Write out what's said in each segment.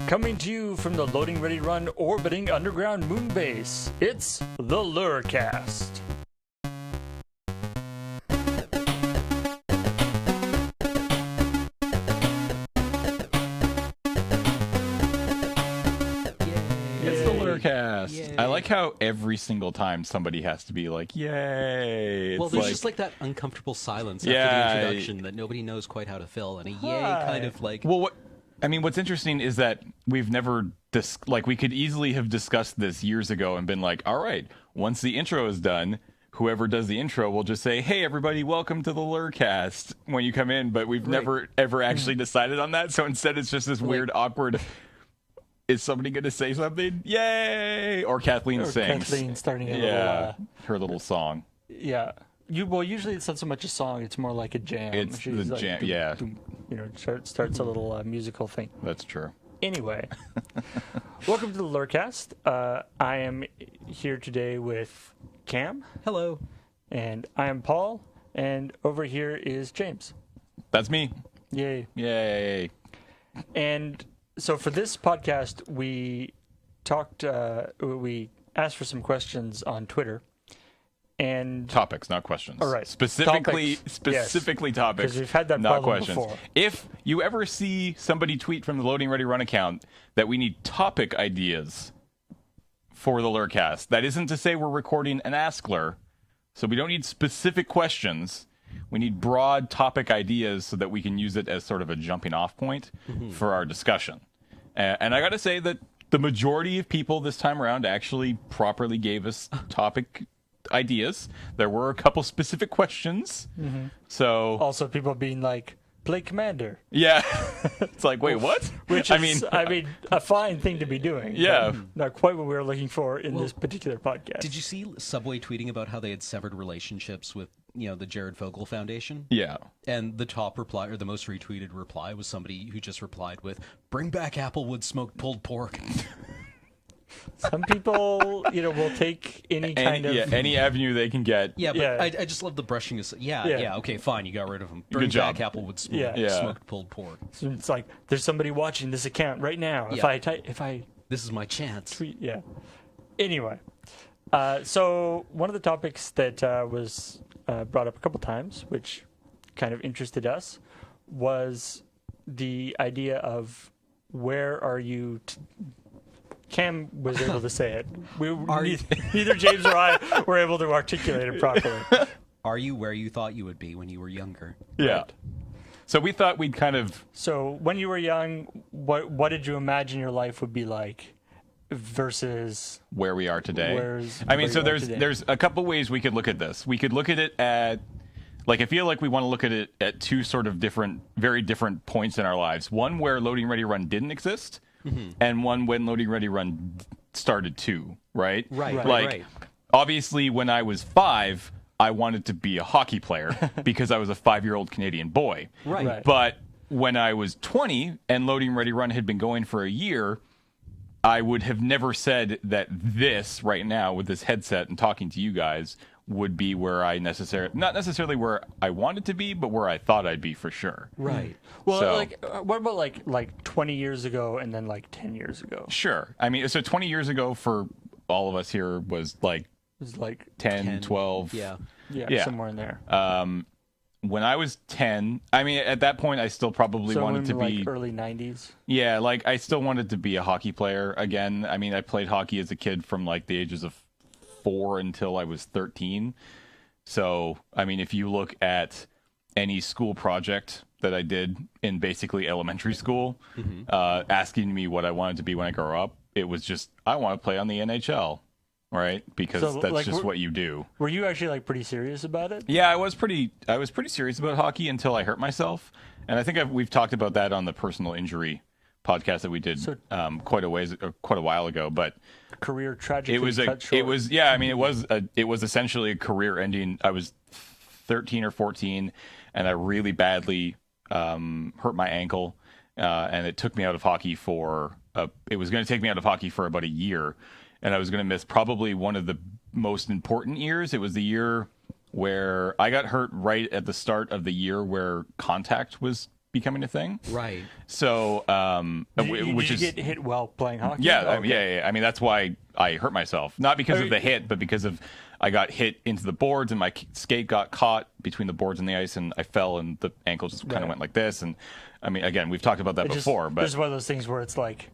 Coming to you from the Loading Ready Run orbiting underground moon base, it's the LRRcast. It's the LRRcast. Yay. I like how every single time somebody has to be like, yay. Well, It's there's like, just like that uncomfortable silence Yeah, after the introduction that nobody knows quite how to fill, and a yay kind of like. well, what's interesting is that we've never, we could easily have discussed this years ago and been like, all right, once the intro is done, whoever does the intro will just say, hey, everybody, welcome to the LRRcast when you come in, but we've never, ever actually decided on that, so instead it's just this weird, awkward... Is somebody going to say something? Yay! Or Kathleen sings. Kathleen starting a little... her little song. Yeah. Usually it's not so much a song, it's more like a jam. It's She's the like, jam, doom, yeah. doom, starts a little musical thing. That's true. Anyway, welcome to the LRRcast. I am here today with Cam, Hello. and I am Paul, and over here is James. That's me. Yay. Yay. And so for this podcast, we asked for some questions on Twitter. And Topics, not questions. All right. Specifically Topics, topics. 'cause we've had that not problem questions. before. If you ever see somebody tweet from the Loading Ready Run account that we need topic ideas for the LRRcast, that isn't to say we're recording an Ask Lur, so we don't need specific questions. We need broad topic ideas so that we can use it as sort of a jumping off point for our discussion. And I got to say that the majority of people this time around actually properly gave us topic ideas. There were a couple specific questions. So also people being like, play Commander. yeah, it's like, wait, what? Which is, I mean, a fine thing to be doing. Yeah. but not quite what we were looking for in this particular podcast. Did you see Subway tweeting about how they had severed relationships with, the Jared Fogle Foundation? Yeah. And the top reply, or the most retweeted reply, was somebody who just replied with, "Bring back Applewood smoked pulled pork." Some people, will take any kind of... any avenue they can get. Yeah, but Yeah. I just love the brushing. Yeah, okay, fine, you got rid of him. Bring Good job. back Applewood Yeah. smoked pulled pork. So it's like, there's somebody watching this account right now. Yeah. If I This is my chance. tweet, yeah. Anyway, so one of the topics that was brought up a couple times, which kind of interested us, was the idea of where are you... Cam was able to say it. Neither James or I were able to articulate it properly. Are you where you thought you would be when you were younger? Yeah. Right. So we thought we'd kind of... So when you were young, what did you imagine your life would be like versus where we are today. where So you are today? there's a couple ways we could look at this. We could look at it at, I feel like we want to look at it at two sort of very different points in our lives. One where Loading Ready Run didn't exist, and one when Loading Ready Run started to, right? Right. Obviously, when I was 5, I wanted to be a hockey player because I was a 5-year-old Canadian boy. Right. But when I was 20 and Loading Ready Run had been going for a year, I would have never said that this right now with this headset and talking to you guys would be where not necessarily where I wanted to be, but where I thought I'd be for sure. Right. Well, So- what about like 20 years ago and then like 10 years ago? Sure. I mean, so 20 years ago for all of us here was like It was like 10, 12. Yeah. Yeah. somewhere in there. When I was 10, I mean, at that point, I still probably So wanted to in, be... like early 90s. Yeah, I still wanted to be a hockey player again. I mean, I played hockey as a kid from the ages of 4 until I was 13. So, I mean, if you look at any school project that I did in basically elementary school, asking me what I wanted to be when I grow up, it was just, I want to play on the NHL, right? Because So, that's just what you do. Were you actually pretty serious about it? Yeah, I was pretty serious about hockey until I hurt myself. And I think we've talked about that on the personal injury podcast that we did quite a while ago, but Career tragically it was cut short. it was essentially a career ending. I was 13 or 14 and I really badly hurt my ankle, and it took me out of hockey it was going to take me out of hockey for about a year, and I was going to miss probably one of the most important years. It was the year where I got hurt right at the start of the year where contact was becoming a thing. Right. So, Did which you is get hit while playing hockey? yeah, Oh, okay. yeah. I mean, that's why I hurt myself. Not because of the hit, but because of I got hit into the boards and my skate got caught between the boards and the ice, and I fell, and the ankle just kind of went like this. And I mean, again, we've talked about that before, but it's one of those things where it's like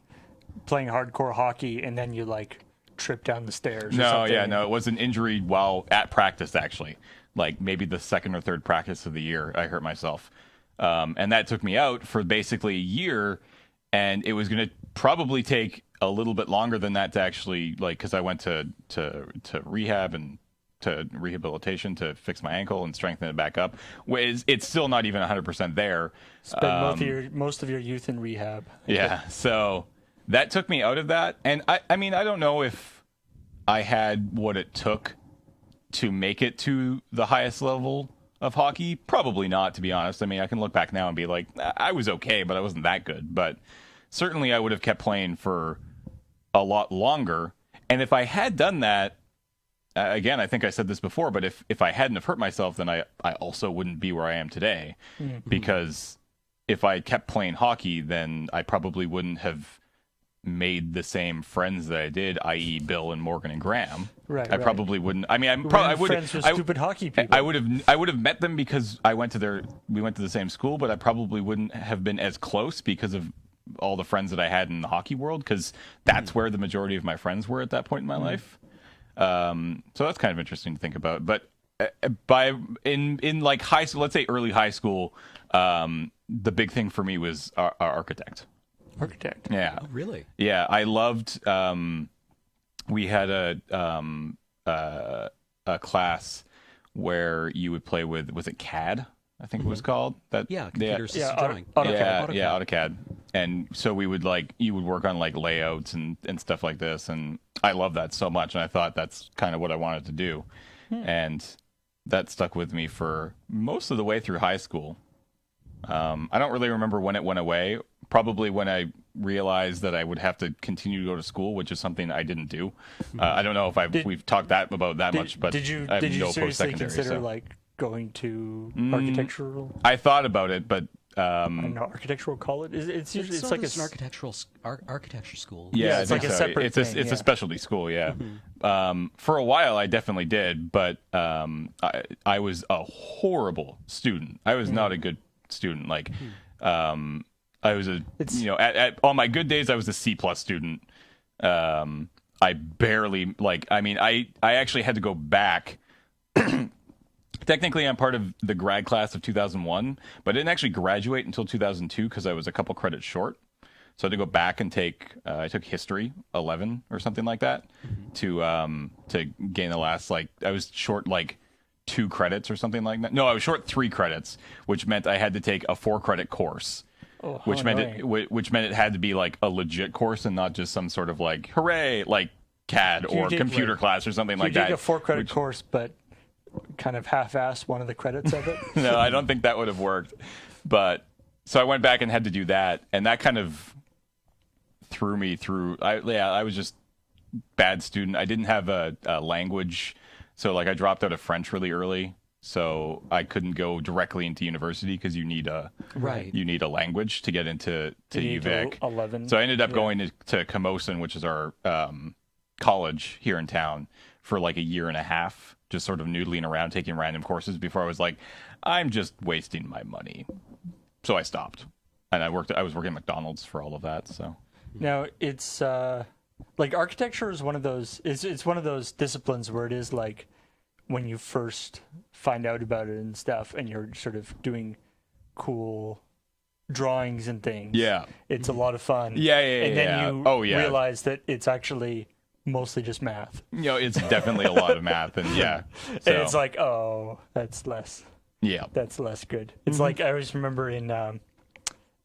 playing hardcore hockey and then you like trip down the stairs. Or something. It was an injury while at practice, actually. Like maybe the second or third practice of the year, I hurt myself. And that took me out for basically a year, and it was going to probably take a little bit longer than that to actually, like, because I went to rehab and to rehabilitation to fix my ankle and strengthen it back up. It's still not even 100% there. Spend most of your youth in rehab. Yeah, so that took me out of that. And I mean, I don't know if I had what it took to make it to the highest level of hockey. Probably not, to be honest. I mean, I can look back now and be like, I was okay, but I wasn't that good. But certainly I would have kept playing for a lot longer. And if I had done that, again, I think I said this before, but if I hadn't have hurt myself, then I also wouldn't be where I am today. Mm-hmm. Because if I kept playing hockey, then I probably wouldn't have made the same friends that I did, i.e., Bill and Morgan and Graham. Right. I probably wouldn't. I mean, I would. Friends with stupid hockey people. I would have met them because we went to the same school, but I probably wouldn't have been as close because of all the friends that I had in the hockey world, because that's where the majority of my friends were at that point in my life. So that's kind of interesting to think about. But in like high school, let's say early high school, the big thing for me was our architect. Architect. Yeah. Oh, really? Yeah, I loved. We had a class where you would play with, was it CAD? I think it was called that. Yeah, computer system drawing. AutoCAD. And so we would you would work on like layouts and stuff like this, and I love that so much, and I thought that's kind of what I wanted to do, and that stuck with me for most of the way through high school. I don't really remember when it went away. Probably when I realized that I would have to continue to go to school, which is something I didn't do. I don't know if we've talked about that much, but did you I have no seriously post-secondary, consider so. like going to architectural? I thought about it, but I don't know, architectural college. It's usually It's like an architecture school. Yeah, it's I like think a so. separate It's thing, a specialty school, yeah. For a while, I definitely did, but I was a horrible student. I was not a good student. Like, I was at on my good days, I was a C+ student. I barely I actually had to go back. Technically, I'm part of the grad class of 2001, but I didn't actually graduate until 2002 because I was a couple credits short. So I had to go back and I took history 11 or something like that to gain the last, I was short 2 credits or something like that. No, I was short 3 credits, which meant I had to take a 4-credit course. Which meant it had to be like a legit course and not just some sort of hooray, CAD or computer class or something like that. You did a 4-credit course, but kind of half-ass one of the credits of it. No, I don't think that would have worked. But so I went back and had to do that, and that kind of threw me through. I was just bad student. I didn't have a language, so I dropped out of French really early. So I couldn't go directly into university because you need a language to get into UVic. 11. So I ended up going to Camosun, which is our college here in town, for a year and a half, just sort of noodling around, taking random courses before I was like, I'm just wasting my money. So I stopped, and I was working at McDonald's for all of that. So now it's architecture is one of those. It's one of those disciplines where it is when you first find out about it and stuff, and you're sort of doing cool drawings and things. Yeah, it's a lot of fun. Yeah. And then you realize that it's actually mostly just math. It's definitely a lot of math, and yeah. So. And it's that's less. Yeah, that's less good. It's I always remember in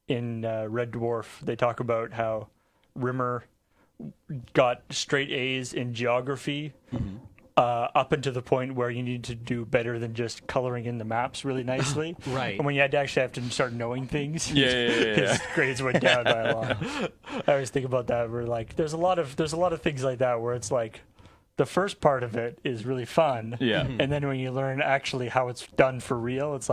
Red Dwarf, they talk about how Rimmer got straight A's in geography. Up until the point where you need to do better than just coloring in the maps really nicely. Right. And when you had to actually have to start knowing things, his grades went down by a lot. I always think about that. Where there's a lot of things like that where it's the first part of it is really fun. Yeah. And then when you learn actually how it's done for real, it's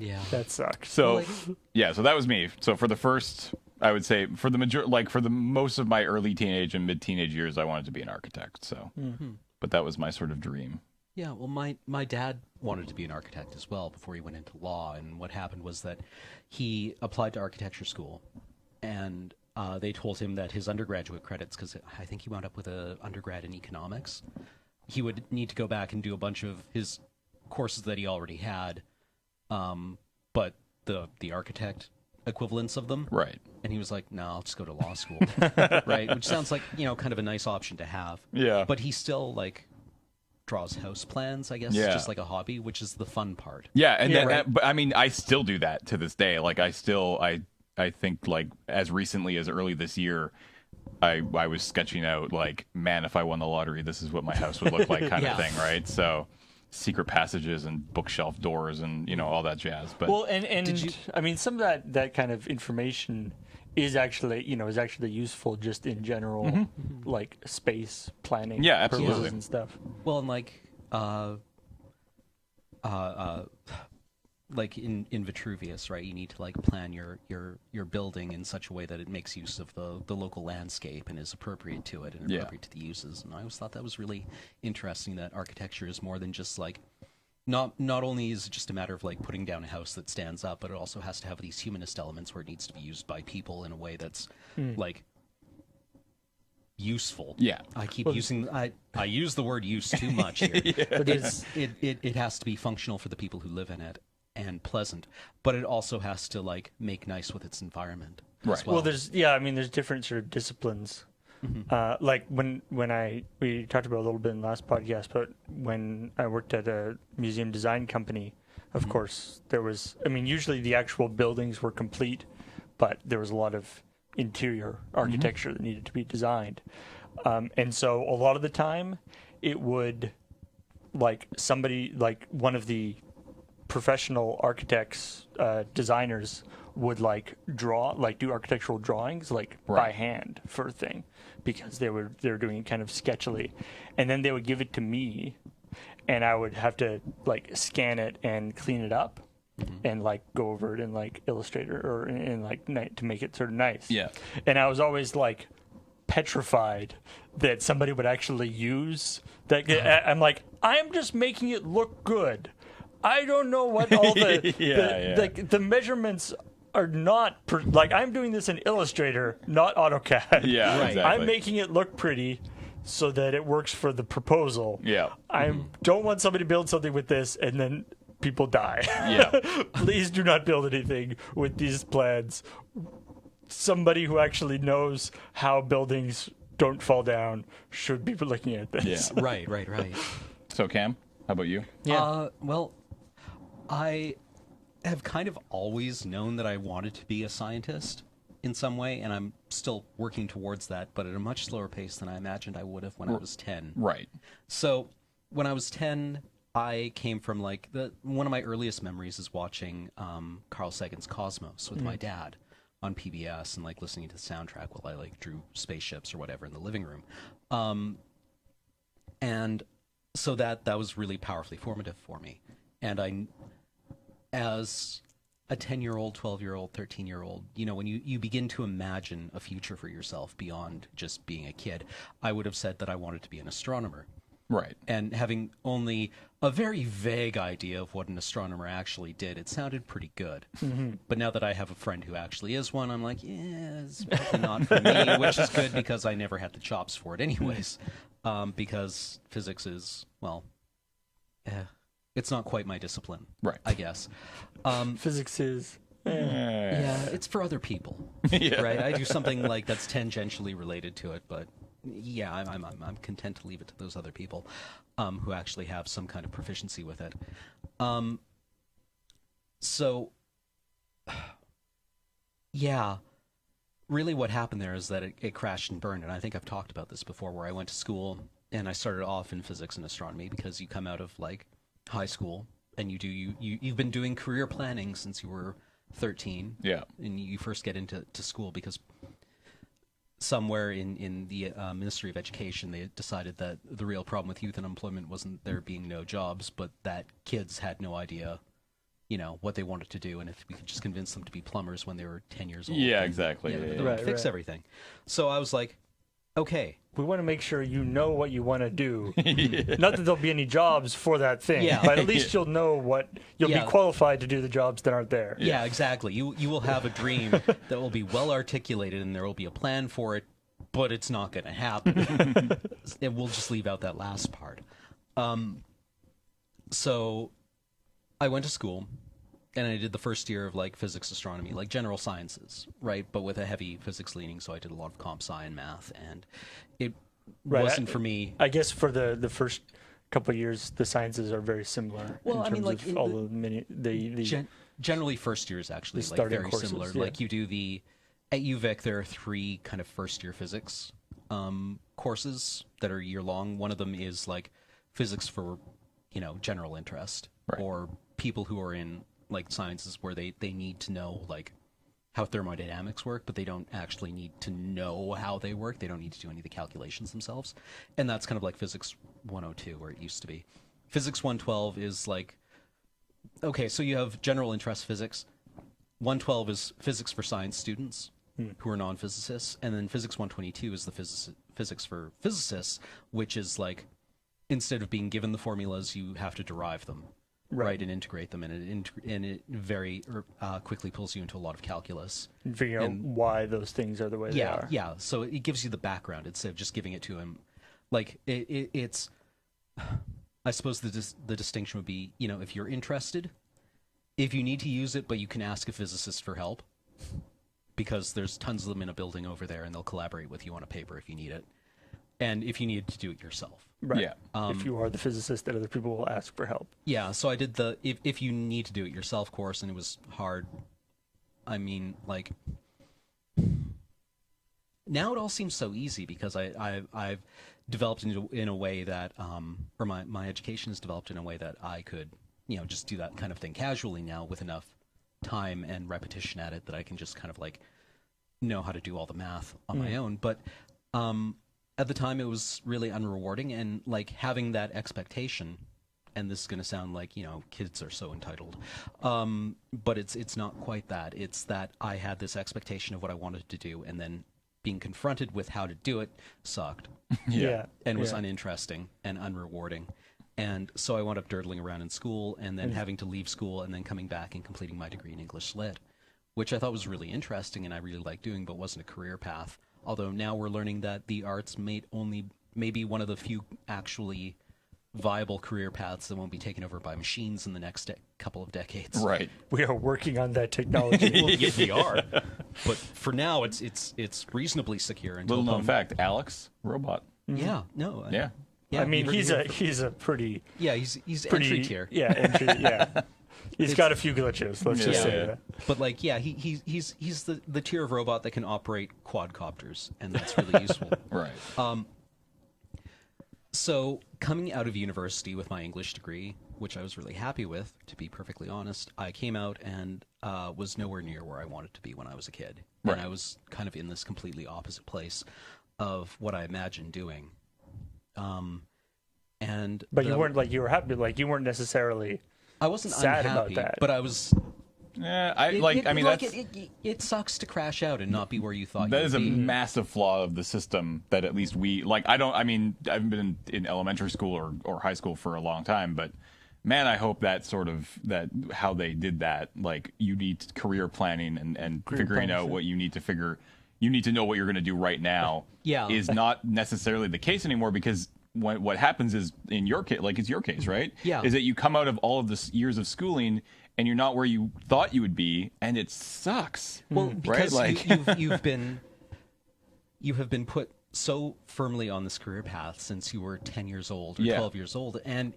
Yeah. That sucks. So Well, yeah, so that was me. So for the first, I would say for the most of my early teenage and mid teenage years, I wanted to be an architect. So, but that was my sort of dream. Yeah, well, my dad wanted to be an architect as well before he went into law, and what happened was that he applied to architecture school, and they told him that his undergraduate credits, because I think he wound up with an undergrad in economics, he would need to go back and do a bunch of his courses that he already had, but the architect equivalents of them. Right. And he was like, no, I'll just go to law school. Right? Which sounds like, kind of a nice option to have. Yeah. But he still, draws house plans, I guess. Yeah. It's just like a hobby, which is the fun part. Yeah, and Yeah, that, but I mean, I still do that to this day. Like, I think, like, as recently as early this year, I was sketching out, like, man, if I won the lottery, this is what my house would look like kind Yeah. of thing, right? So secret passages and bookshelf doors and, all that jazz. But Well, and I mean, some of that kind of information is actually, useful just in general, like space planning Yeah, purposes absolutely. and stuff. Well, and like in Vitruvius, right? You need to plan your building in such a way that it makes use of the local landscape and is appropriate to it and Yeah. appropriate to the uses. And I always thought that was really interesting, that architecture is more than just not only is it just a matter of putting down a house that stands up, but it also has to have these humanist elements where it needs to be used by people in a way that's useful. Yeah. I keep using I use the word use too much here. It has to be functional for the people who live in it and pleasant, but it also has to make nice with its environment. Right. As Well, well. there's different sort of disciplines. Like when we talked about it a little bit in the last podcast, but when I worked at a museum design company, of course there was. I mean, usually the actual buildings were complete, but there was a lot of interior architecture that needed to be designed, and so a lot of the time it would somebody one of the professional architects, designers would do architectural drawings by Right. hand for a thing, because they were doing it kind of sketchily, and then they would give it to me, and I would have to scan it and clean it up, and go over it in Illustrator or in to make it sort of nice. Yeah. And I was always petrified that somebody would actually use that. I'm I'm just making it look good. I don't know what all the measurements are not I'm doing this in Illustrator, not AutoCAD. Yeah, Right. exactly. I'm making it look pretty so that it works for the proposal. Yeah. I don't want somebody to build something with this and then people die. Yeah. Please do not build anything with these plans. Somebody who actually knows how buildings don't fall down should be looking at this. Yeah. Right. So Cam, how about you? Well, I have kind of always known that I wanted to be a scientist in some way, and I'm still working towards that, but at a much slower pace than I imagined I would have when I was 10. Right. So when I was 10, I came from one of my earliest memories is watching Carl Sagan's Cosmos with my dad on PBS and listening to the soundtrack while I drew spaceships or whatever in the living room. And so that was really powerfully formative for me. And as a 10-year-old, 12-year-old, 13-year-old, when you begin to imagine a future for yourself beyond just being a kid, I would have said that I wanted to be an astronomer. Right. And having only a very vague idea of what an astronomer actually did, it sounded pretty good. But now that I have a friend who actually is one, I'm like, yeah, it's probably not for me, which is good because I never had the chops for it anyways. Because physics is, it's not quite my discipline, Right. I guess. Physics is. Yeah, it's for other people, right? I do something that's tangentially related to it, but yeah, I'm content to leave it to those other people who actually have some kind of proficiency with it. So, yeah, really what happened there is that it crashed and burned, and I think I've talked about this before, where I went to school and I started off in physics and astronomy because you come out of high school and you've been doing career planning since you were 13. Yeah. And you first get into school because somewhere in the Ministry of Education, they decided that the real problem with youth unemployment wasn't there being no jobs, but that kids had no idea, what they wanted to do, and if we could just convince them to be plumbers when they were 10 years old. Yeah, then, exactly. they Yeah. would fix everything. So I was like, okay. We want to make sure you know what you want to do. Not that there'll be any jobs for that thing, Yeah. but at least you'll know what you'll be qualified to do the jobs that aren't there. Yeah, exactly. You will have a dream that will be well articulated, and there will be a plan for it, but it's not going to happen. And we'll just leave out that last part. So I went to school, and I did the first year of like physics, astronomy, like general sciences, right? But with a heavy physics leaning, so I did a lot of comp sci and math, and it wasn't for me. I guess for the first couple of years, the sciences are very similar. Well, in I mean, terms like of in all the generally first year is actually the like starting very courses, similar. yeah. Like you do at UVic, there are 3 kind of first year physics courses that are year long. One of them is like physics for general interest, Right. or people who are in like sciences where they need to know like how thermodynamics work, but they don't actually need to know how they work. They don't need to do any of the calculations themselves. And that's kind of like physics 102, where it used to be. Physics 112 is like, okay, so you have general interest physics. 112 is physics for science students who are non-physicists. And then physics 122 is the physics for physicists, which is like, instead of being given the formulas, you have to derive them. Right, and integrate them, and it very quickly pulls you into a lot of calculus. and figuring out why those things are the way they are. Yeah. So it gives you the background instead of just giving it to him. Like it's, I suppose the distinction would be, if you're interested, if you need to use it, but you can ask a physicist for help, because there's tons of them in a building over there, and they'll collaborate with you on a paper if you need it, and if you need to do it yourself. Right. Yeah. If you are the physicist, that other people will ask for help. Yeah, so I did the if you need to do it yourself course, and it was hard. I mean, like, now it all seems so easy because I've developed in a way that, or my education has developed in a way that I could, just do that kind of thing casually now with enough time and repetition at it that I can just kind of like know how to do all the math on my own. But at the time, it was really unrewarding, and like having that expectation. And this is going to sound like, kids are so entitled, but it's not quite that. It's that I had this expectation of what I wanted to do, and then being confronted with how to do it sucked. Yeah. And was uninteresting and unrewarding. And so I wound up dirtling around in school, and then having to leave school, and then coming back and completing my degree in English Lit, which I thought was really interesting and I really liked doing, but wasn't a career path. Although now we're learning that the arts may be one of the few actually viable career paths that won't be taken over by machines in the next couple of decades. Right. We are working on that technology. Well, yes, we are. But for now, it's reasonably secure. Until Little known fact: Alex, robot. Yeah. No. Yeah. I mean, you heard- he's a pretty Yeah, he's pretty entry tier. Yeah, entry. Yeah, he's got a few glitches. Let's just say that. But like, yeah, he's the tier of robot that can operate quadcopters, and that's really useful. Right. So coming out of university with my English degree, which I was really happy with, to be perfectly honest, I came out and was nowhere near where I wanted to be when I was a kid. Right. And I was kind of in this completely opposite place of what I imagined doing. But you weren't like you were happy. Like you weren't necessarily. I wasn't sad unhappy, about that. but I was. Yeah. It sucks to crash out and not be where you thought That you is would a be. massive flaw of the system that at least we like. I haven't been in elementary school or high school for a long time, but man, I hope that how they did that, like you need career planning and figuring out what you need to figure. You need to know what you're going to do right now. Yeah. Is not necessarily the case anymore, because what happens is, in your case, like it's your case, right? Yeah. Is that you come out of all of this years of schooling and you're not where you thought you would be, and it sucks. Well, because right? you have been put so firmly on this career path since you were 10 years old or 12 years old, and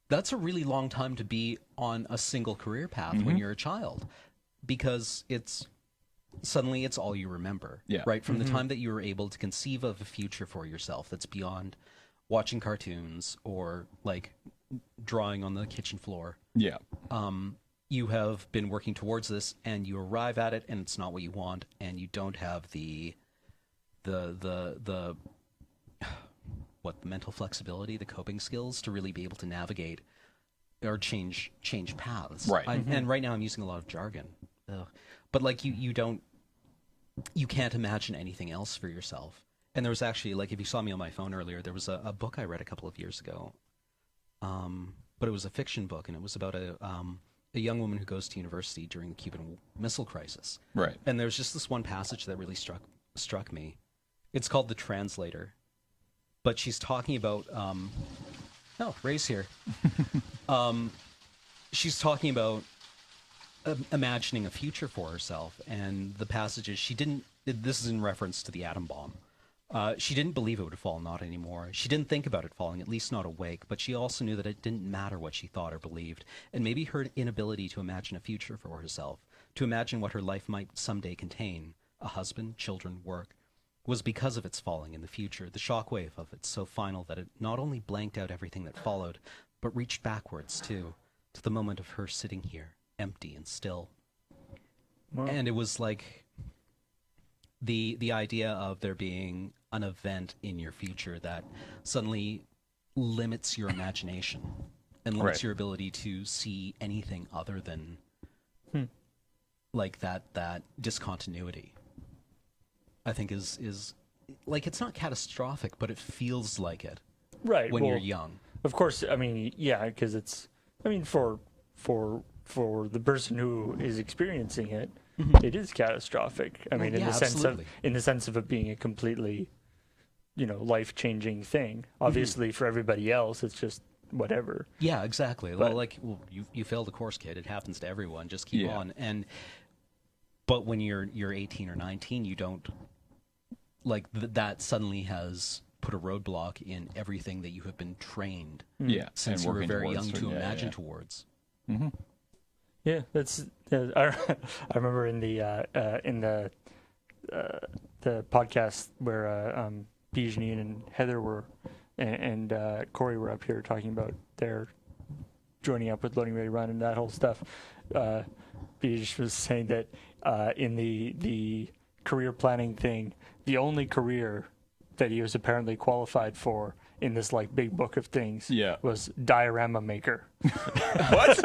that's a really long time to be on a single career path when you're a child, because suddenly it's all you remember. Yeah. Right? From the time that you were able to conceive of a future for yourself that's beyond watching cartoons or like drawing on the kitchen floor. Yeah. You have been working towards this, and you arrive at it, and it's not what you want, and you don't have the mental flexibility, the coping skills to really be able to navigate or change paths. Right. And right now I'm using a lot of jargon. Ugh. But like you can't imagine anything else for yourself. And there was actually, like, if you saw me on my phone earlier, there was a book I read a couple of years ago. But it was a fiction book, and it was about a young woman who goes to university during the Cuban Missile Crisis. Right. And there's just this one passage that really struck me. It's called The Translator. But she's talking about Ray's here. She's talking about imagining a future for herself, and the passage is this is in reference to the atom bomb. She didn't believe it would fall, not anymore. She didn't think about it falling, at least not awake, but she also knew that it didn't matter what she thought or believed, and maybe her inability to imagine a future for herself, to imagine what her life might someday contain, a husband, children, work, was because of its falling in the future, the shockwave of it so final that it not only blanked out everything that followed, but reached backwards, too, to the moment of her sitting here, empty and still. Wow. And it was like the idea of there being an event in your future that suddenly limits your imagination and limits your ability to see anything other than like that discontinuity. I think is like, it's not catastrophic, but it feels like it when you're young. Of course, I mean, yeah, because it's, I mean, for the person who is experiencing it, it is catastrophic. I mean, in the sense of it being a completely, life-changing thing. Obviously, for everybody else, it's just whatever. Yeah, exactly. But, you failed a course, kid. It happens to everyone. Just keep on. But when you're 18 or 19, you don't like that suddenly has put a roadblock in everything that you have been trained since you were very young to imagine towards. Mm-hmm. Yeah, that's. I remember in the podcast where Bijanian and Heather were and Corey were up here talking about their joining up with Loading Ready Run and that whole stuff. Bij was saying that in the career planning thing, the only career that he was apparently qualified for in this like big book of things was diorama maker. What?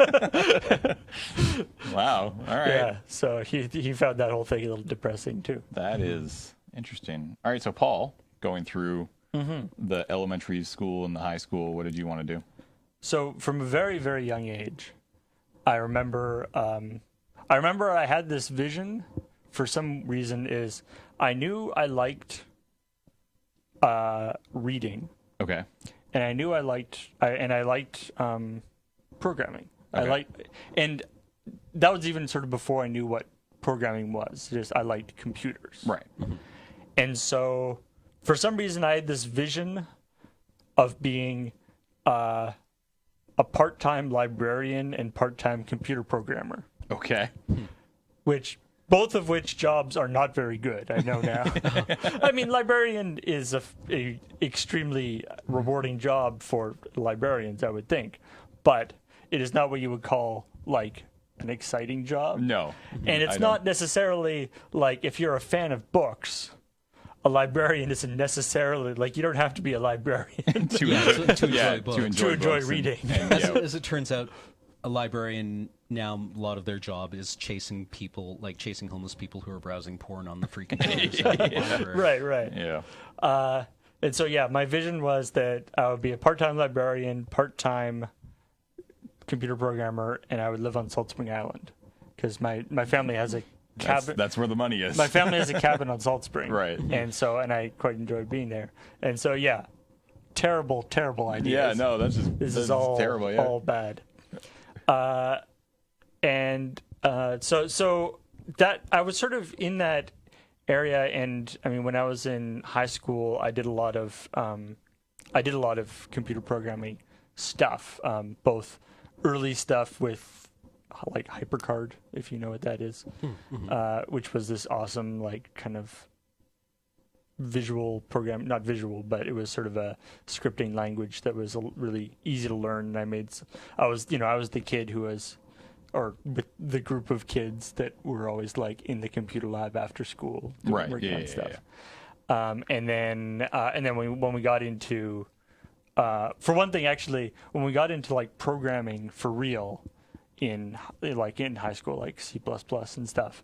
Wow. All right. Yeah. So he found that whole thing a little depressing too. That is interesting. All right. So Paul, going through the elementary school and the high school, what did you want to do? So from a very, very young age, I remember I had this vision for some reason is I knew I liked reading. Okay. And I knew I liked programming. Okay. And that was even sort of before I knew what programming was. Just I liked computers. Right. And so for some reason I had this vision of being a part-time librarian and part-time computer programmer. Okay. Both of which jobs are not very good, I know now. I mean, librarian is a extremely rewarding job for librarians, I would think. But it is not what you would call, like, an exciting job. No. And it's not necessarily, like, if you're a fan of books, a librarian isn't necessarily, like, you don't have to be a librarian to enjoy reading. As it turns out, a librarian now, a lot of their job is chasing people, like chasing homeless people who are browsing porn on the free computers. Right. Yeah. And so, my vision was that I would be a part-time librarian, part-time computer programmer, and I would live on Salt Spring Island because my family has a cabin. That's where the money is. My family has a cabin on Salt Spring. Right. And I quite enjoyed being there. And so, terrible ideas. Yeah, no, this is all terrible. Yeah. All bad. So that I was sort of in that area, and I mean, when I was in high school, I did a lot of computer programming stuff, both early stuff with like HyperCard, if you know what that is, which was this awesome like kind of visual program, not visual, but it was sort of a scripting language that was really easy to learn. And I was the kid who was, or with the group of kids that were always like in the computer lab after school, working on stuff. And then when we got into for one thing, actually, when we got into like programming for real in high school, like C++ and stuff,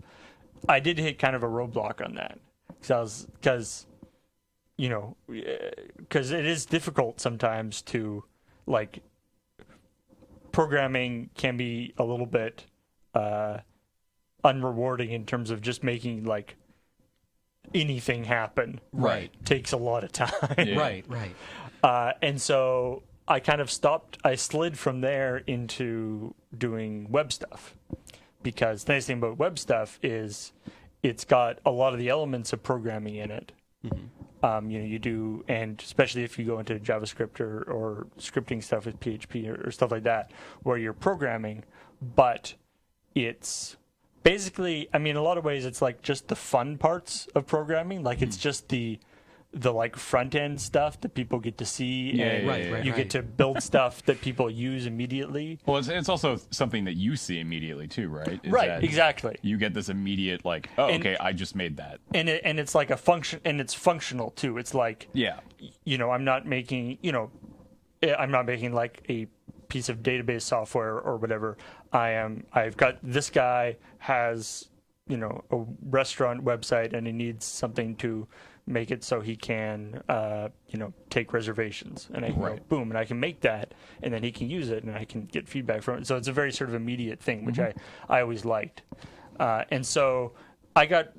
I did hit kind of a roadblock on that because it is difficult sometimes to like programming can be a little bit unrewarding in terms of just making like anything happen. Right. Takes a lot of time. Yeah. Right. And so I kind of I slid from there into doing web stuff, because the nice thing about web stuff is it's got a lot of the elements of programming in it. You do, and especially if you go into JavaScript or scripting stuff with PHP or stuff like that, where you're programming, but it's basically, I mean, in a lot of ways, it's like just the fun parts of programming. Like it's just the like front end stuff that people get to see, and you get to build stuff that people use immediately. Well, it's also something that you see immediately too, right? Right, exactly. You get this immediate like, oh, okay, I just made that, and it's like a function, and it's functional too. It's like, I'm not making like a piece of database software or whatever. I've got this guy has a restaurant website, and he needs something to make it so he can take reservations, and I can go, boom, and I can make that, and then he can use it, and I can get feedback from it. So it's a very sort of immediate thing, which I always liked, and so I got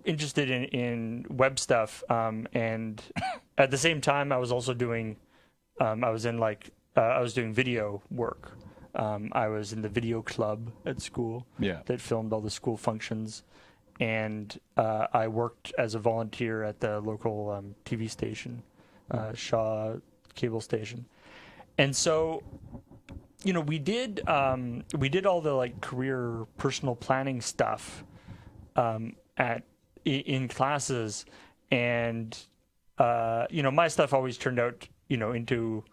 interested in web stuff, and at the same time I was also doing I was doing video work. I was in the video club at school that filmed all the school functions. And I worked as a volunteer at the local TV station, Shaw cable station. And so, we did all the like career personal planning stuff in classes, and my stuff always turned out into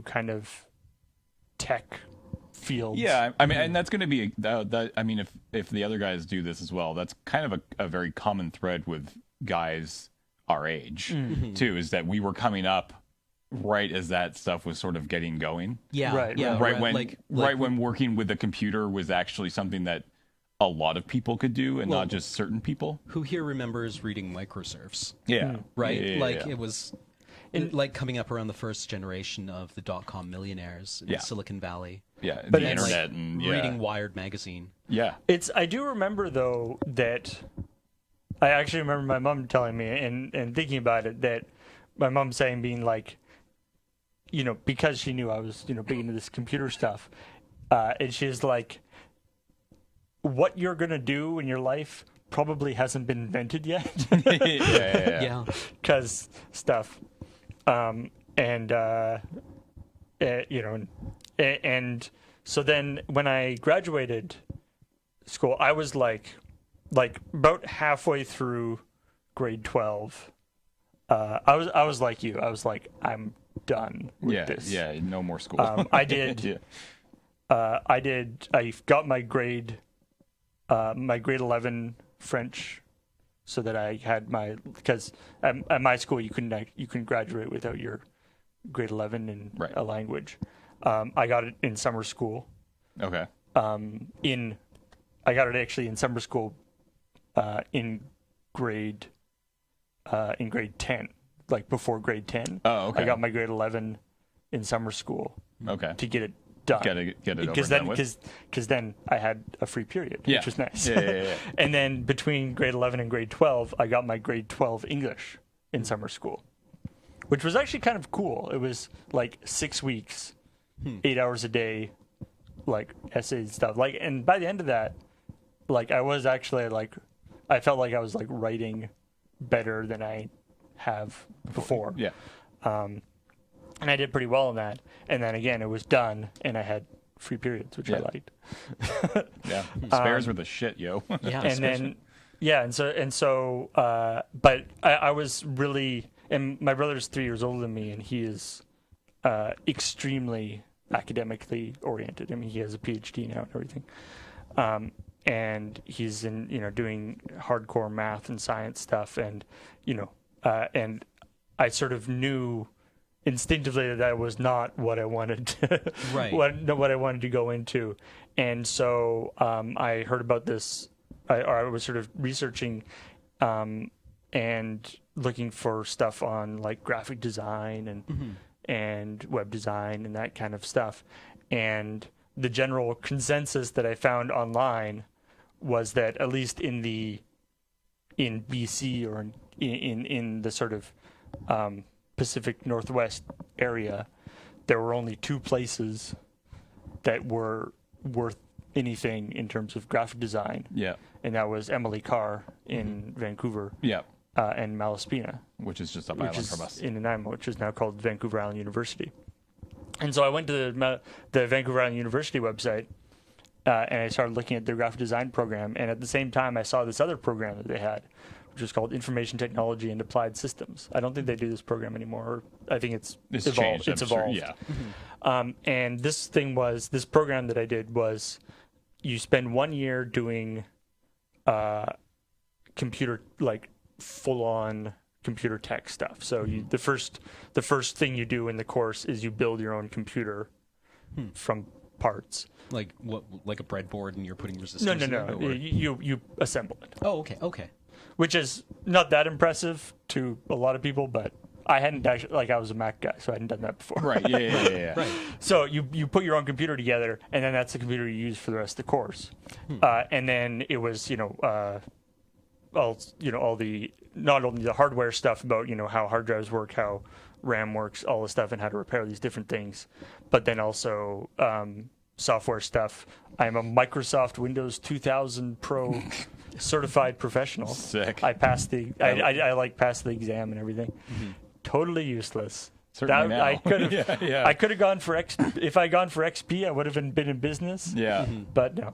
kind of tech fields. Yeah, I mean, and that's going to be I mean, if the other guys do this as well, that's kind of a very common thread with guys our age too, is that we were coming up right as that stuff was sort of getting going. Right when working with a computer was actually something that a lot of people could do, and not just certain people. Who here remembers reading microserfs? Yeah. Right? Yeah. It was like coming up around the first generation of the dot-com millionaires in Silicon Valley. Yeah, but the internet and reading Wired magazine. Yeah. I do remember though that I actually remember my mom telling me and thinking about it, that my mom saying, being like, because she knew I was, big into this computer stuff, and she's like, what you're going to do in your life probably hasn't been invented yet. Yeah. Because stuff. And so then when I graduated school, I was like about halfway through grade 12. I was like you. I was like, I'm done with this. Yeah, no more school. I did. I got my grade 11 French, so that I had because at my school you couldn't graduate without your grade 11 in a language. I got it in summer school. Okay. I got it actually in summer school, in grade 10, like before grade 10. Oh, okay. I got my grade 11 in summer school. Okay. To get it done. Get it because over and done with. Because then I had a free period, which was nice. Yeah. And then between grade 11 and grade 12, I got my grade 12 English in summer school, which was actually kind of cool. It was like 6 weeks, 8 hours a day, like essays and stuff. Like, and by the end of that, like I was actually like, I felt like I was like writing better than I have before. Yeah. And I did pretty well in that. And then again, it was done, and I had free periods, which I liked. Yeah, spares were the shit, yo. Yeah, and then, but I was really, and my brother's 3 years older than me, and he is extremely academically oriented. I mean, he has a PhD now and everything. And he's in, doing hardcore math and science stuff, and and I sort of knew instinctively that was not what I wanted to, Right. what I wanted to go into. And so I heard about this, I was sort of researching and looking for stuff on like graphic design and web design and that kind of stuff. And the general consensus that I found online was that at least in BC or in the sort of Pacific Northwest area, there were only 2 places that were worth anything in terms of graphic design. Yeah. And that was Emily Carr in Vancouver. Yeah. And Malaspina, Which is just up which island is from us. in Nanaimo, which is now called Vancouver Island University. And so I went to the Vancouver Island University website, and I started looking at their graphic design program. And at the same time, I saw this other program that they had, which was called Information Technology and Applied Systems. I don't think they do this program anymore. I think it's evolved. Changed, It's I'm sure, evolved. yeah. And this program that I did was, you spend 1 year doing computer, like full-on computer tech stuff. So the first thing you do in the course is you build your own computer from parts. Like what? Like a breadboard, and you're putting resistors. No. in it, or- You assemble it, Oh, okay. which is not that impressive to a lot of people, but I hadn't actually, like, I was a Mac guy, so I hadn't done that before. Right. Yeah. Right. So you put your own computer together, and then that's the computer you use for the rest of the course. And then it was, all the, not only the hardware stuff about, how hard drives work, how RAM works, all the stuff, and how to repair these different things, but then also software stuff. I'm a Microsoft Windows 2000 Pro certified professional. Sick. I passed I passed the exam and everything. Totally useless. Certainly now. I could have. Yeah. I could have gone for if I'd gone for XP, I would have been in business. Yeah. But no,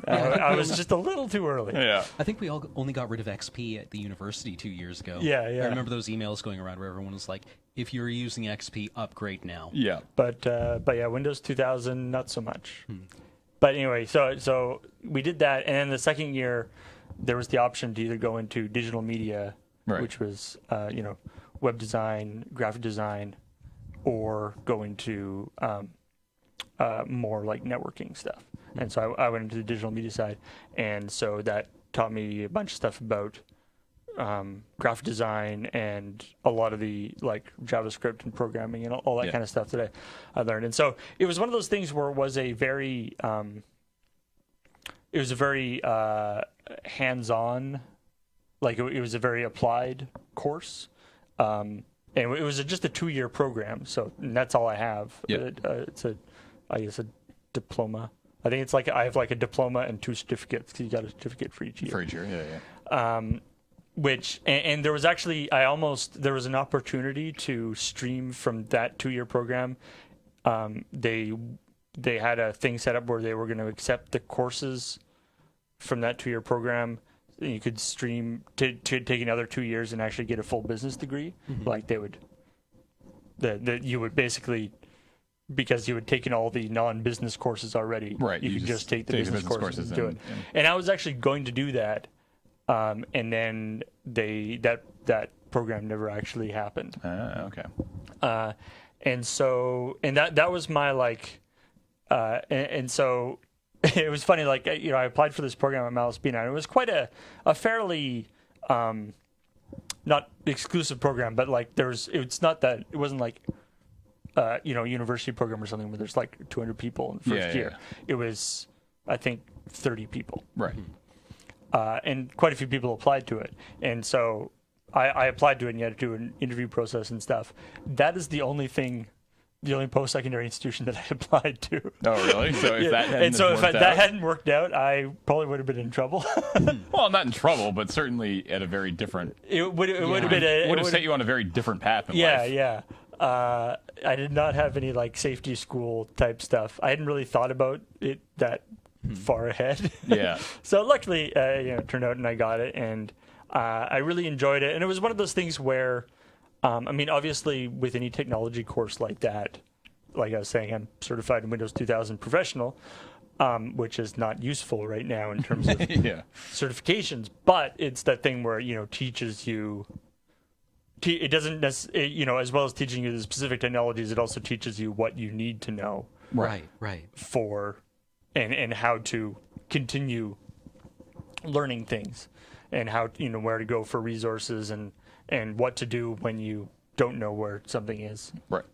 I was just a little too early. Yeah. I think we all only got rid of XP at the university 2 years ago. Yeah. I remember those emails going around where everyone was like, "If you're using XP, upgrade now." Yeah. But yeah, Windows 2000, not so much. But anyway, so we did that, and then the second year, there was the option to either go into digital media, Right. which was web design, graphic design, or go into more like networking stuff. And so I went into the digital media side, and so that taught me a bunch of stuff about graphic design and a lot of the like JavaScript and programming and all that kind of stuff that I learned. And so it was one of those things where it was a very hands-on, like it was a very applied course. And it was just a 2-year program, and that's all I have. Yeah. It's I guess a diploma. I think it's like I have like a diploma and 2 certificates, because you got a certificate for each year. For each year, yeah. Which and there was actually there was an opportunity to stream from that 2-year program. They had a thing set up where they were going to accept the courses from that 2-year program. You could stream to take another 2 years and actually get a full business degree. Like they would, you would basically, because you had taken all the non-business courses already, Right. You could just take the business courses and do it. and- And I was actually going to do that, and then that program never actually happened. Okay. And that was my like, and so it was funny. Like, I applied for this program at Malaspina, and it was quite a fairly not exclusive program, but like it wasn't like university program or something where there's like 200 people in the first year. Yeah. It was, I think, 30 people. Right. And quite a few people applied to it. And so I applied to it, and you had to do an interview process and stuff. That is the only post-secondary institution that I applied to. Oh, really? So if that hadn't if worked that out, hadn't worked out, I probably would have been in trouble. well, not in trouble, but certainly at a very different. It would have been Would have set you on a very different path in life. Yeah. I did not have any like safety school type stuff. I hadn't really thought about it that far ahead. Yeah. So luckily, it turned out and I got it, and I really enjoyed it. And it was one of those things where, obviously with any technology course like that, like I was saying, I'm certified in Windows 2000 professional, which is not useful right now in terms of Yeah. certifications, but it's that thing where, teaches you it doesn't necessarily, as well as teaching you the specific technologies, it also teaches you what you need to know Right. for, and how to continue learning things, and how, where to go for resources, and what to do when you don't know where something is. Right.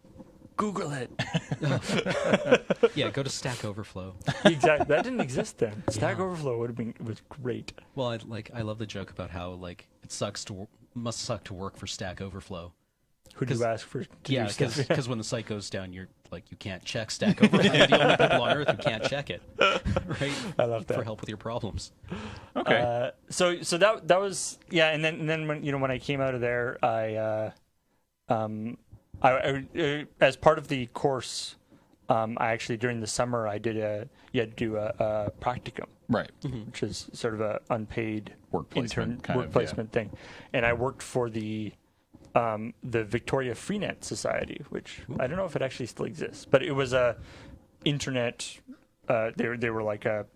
Google it. Yeah, go to Stack Overflow. Exactly. That didn't exist then. Stack Overflow was great. Well, I love the joke about how must suck to work for Stack Overflow. Who do you ask for? Yeah, because when the site goes down, you can't check Stack Overflow. You're the only people on Earth who can't check it, right? I love that. For help with your problems. Okay. So that was and then when I came out of there, I as part of the course, I actually during the summer I did you had to do a practicum, Right. which is sort of a unpaid Work placement kind work of, placement thing, and I worked for the Victoria Freenet Society, which I don't know if it actually still exists, but it was a internet. They were like a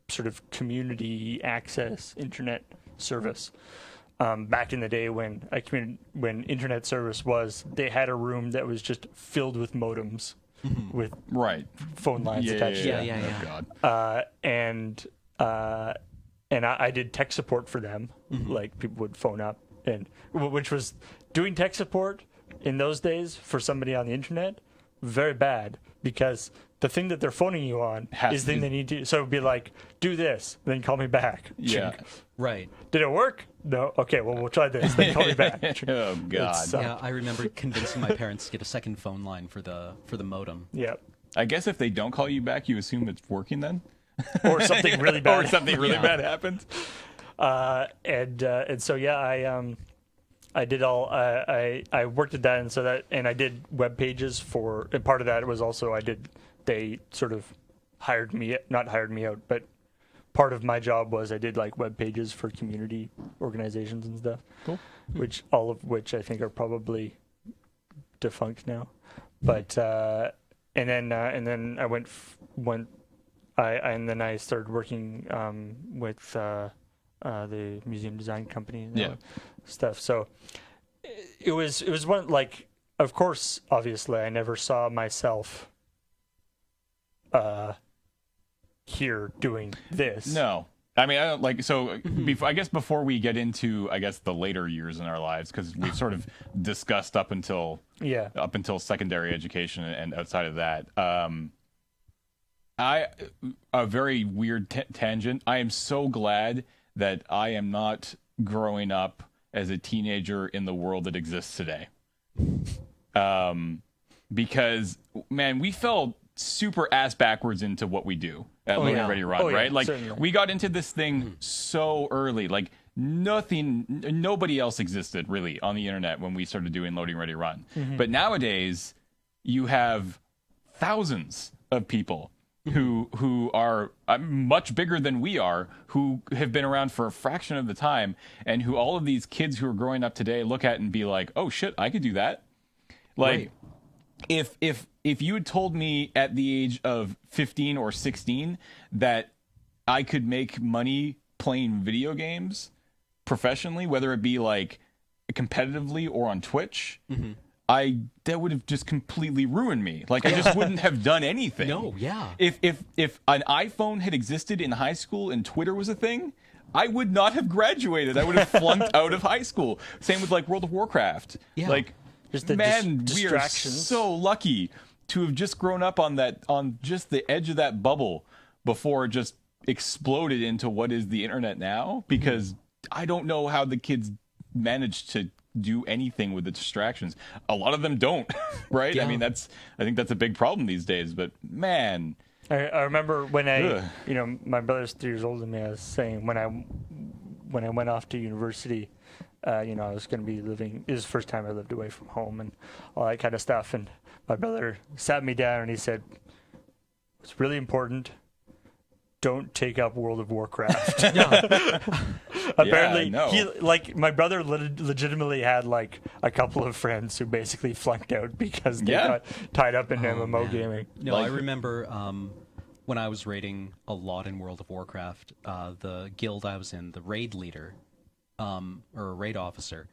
sort of community access internet service. Back in the day when internet service was, they had a room that was just filled with modems with Right. phone lines attached to them. Yeah. Oh, God. And I did tech support for them. Like people would phone up, and which was doing tech support in those days for somebody on the internet, very bad, because the thing that they're phoning you on is the thing they need to. So it'd be like, do this, then call me back. Yeah. Right. Did it work? No. Okay. Well, we'll try this. Then call me back. Oh, God. Yeah, I remember convincing my parents to get a second phone line for the modem. Yeah. I guess if they don't call you back, you assume it's working then? Or something really bad. Or something really bad happens? And so I did all I worked at that, and I did web pages for, and part of that was also they sort of not hired me out, but part of my job was I did like web pages for community organizations and stuff. Cool. All of which I think are probably defunct now. But and then I started working with the museum design company and stuff. So it was one, like, of course, obviously I never saw myself here doing this. No. I mean, I don't like, so I guess before we get into, the later years in our lives, because we've sort of discussed up until secondary education and outside of that, a very weird tangent. I am so glad that I am not growing up as a teenager in the world that exists today. Because, man, we fell super ass backwards into what we do at LoadingReadyRun, right? Like, certainly. we got into this thing so early. Like, nobody else existed really on the internet when we started doing LoadingReadyRun. But nowadays, you have thousands of people who are much bigger than we are, who have been around for a fraction of the time, and who all of these kids who are growing up today look at and be like, oh shit, I could do that. Like, if you had told me at the age of 15 or 16 that I could make money playing video games professionally, whether it be like competitively or on Twitch, that would have just completely ruined me. Like, I just wouldn't have done anything. No, yeah. If an iPhone had existed in high school and Twitter was a thing, I would not have graduated. I would have flunked out of high school. Same with like World of Warcraft. Yeah. Like, Just the we are distractions. so lucky to have just grown up on just the edge of that bubble before it just exploded into what is the internet now. Because I don't know how the kids managed to do anything with the distractions. A lot of them don't, right? Yeah. I mean, I think that's a big problem these days. But man, I remember when my brother's 3 years older than me. I was saying when I went off to university, I was going to be living. It was the first time I lived away from home and all that kind of stuff. And my brother sat me down and he said, "It's really important. Don't take up World of Warcraft." Apparently, my brother legitimately had like a couple of friends who basically flunked out because they got tied up in MMO gaming. No, I remember when I was raiding a lot in World of Warcraft, the guild I was in, the raid leader, or a raid officer,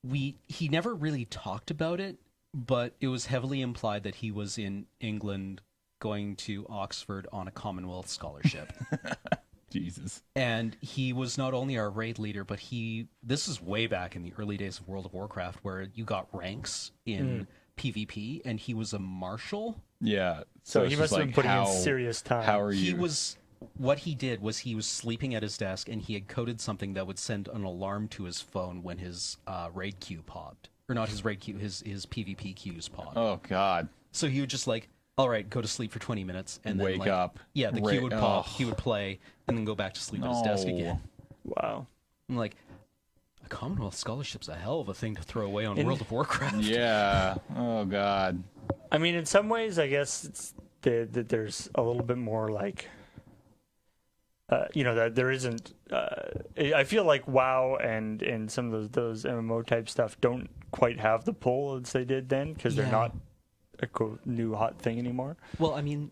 he never really talked about it, but it was heavily implied that he was in England going to Oxford on a Commonwealth scholarship. Jesus. And he was not only our raid leader, but this is way back in the early days of World of Warcraft, where you got ranks in PvP, and he was a marshal. Yeah. So it's he just must have been putting in how- serious time. How are you? What he did was he was sleeping at his desk, and he had coded something that would send an alarm to his phone when his raid queue popped. Or not his raid queue, his PvP queues popped. Oh, God. So he would just like, all right, go to sleep for 20 minutes, and then Wake up. Yeah, the Ra- queue would pop, Ugh. he would play, and then go back to sleep at his desk No. again. Wow. I'm like, a Commonwealth scholarship's a hell of a thing to throw away on World of Warcraft. Yeah. Oh, God. I mean, in some ways, I guess it's that there's a little bit more like, that there isn't. I feel like WoW and some of those MMO type stuff don't quite have the pull as they did then, because they're Yeah. not a cool, new hot thing anymore. Well, I mean,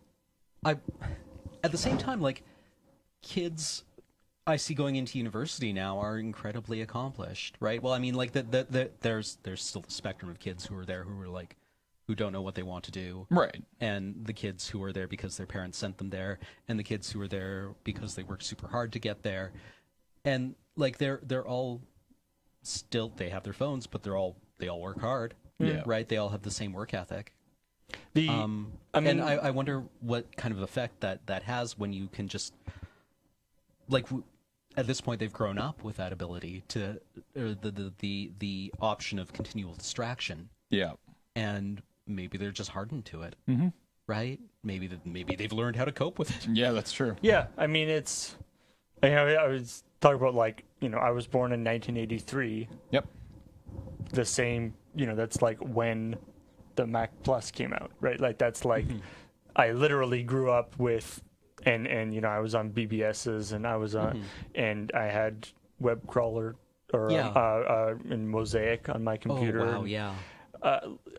at the same time, like, kids I see going into university now are incredibly accomplished, right? Well, I mean, like, there's still the spectrum of kids who are there who are like, who don't know what they want to do, Right. and the kids who are there because their parents sent them there, and the kids who are there because they worked super hard to get there, and like they're all still, they have their phones, but they all work hard, Yeah. right? They all have the same work ethic. I mean, I wonder what kind of effect that has when you can just, like, at this point they've grown up with that ability to, or the option of continual distraction, Yeah. and maybe they're just hardened to it, Mhm. right? Maybe they've learned how to cope with it. Yeah, that's true. yeah, I mean, it's. I was talking about, like, I was born in 1983. Yep. The same, that's like when the Mac Plus came out, right? Like, that's like, I literally grew up with, and I was on BBSs, and I was on, and I had web crawler or in Mosaic on my computer. Oh wow, and, yeah.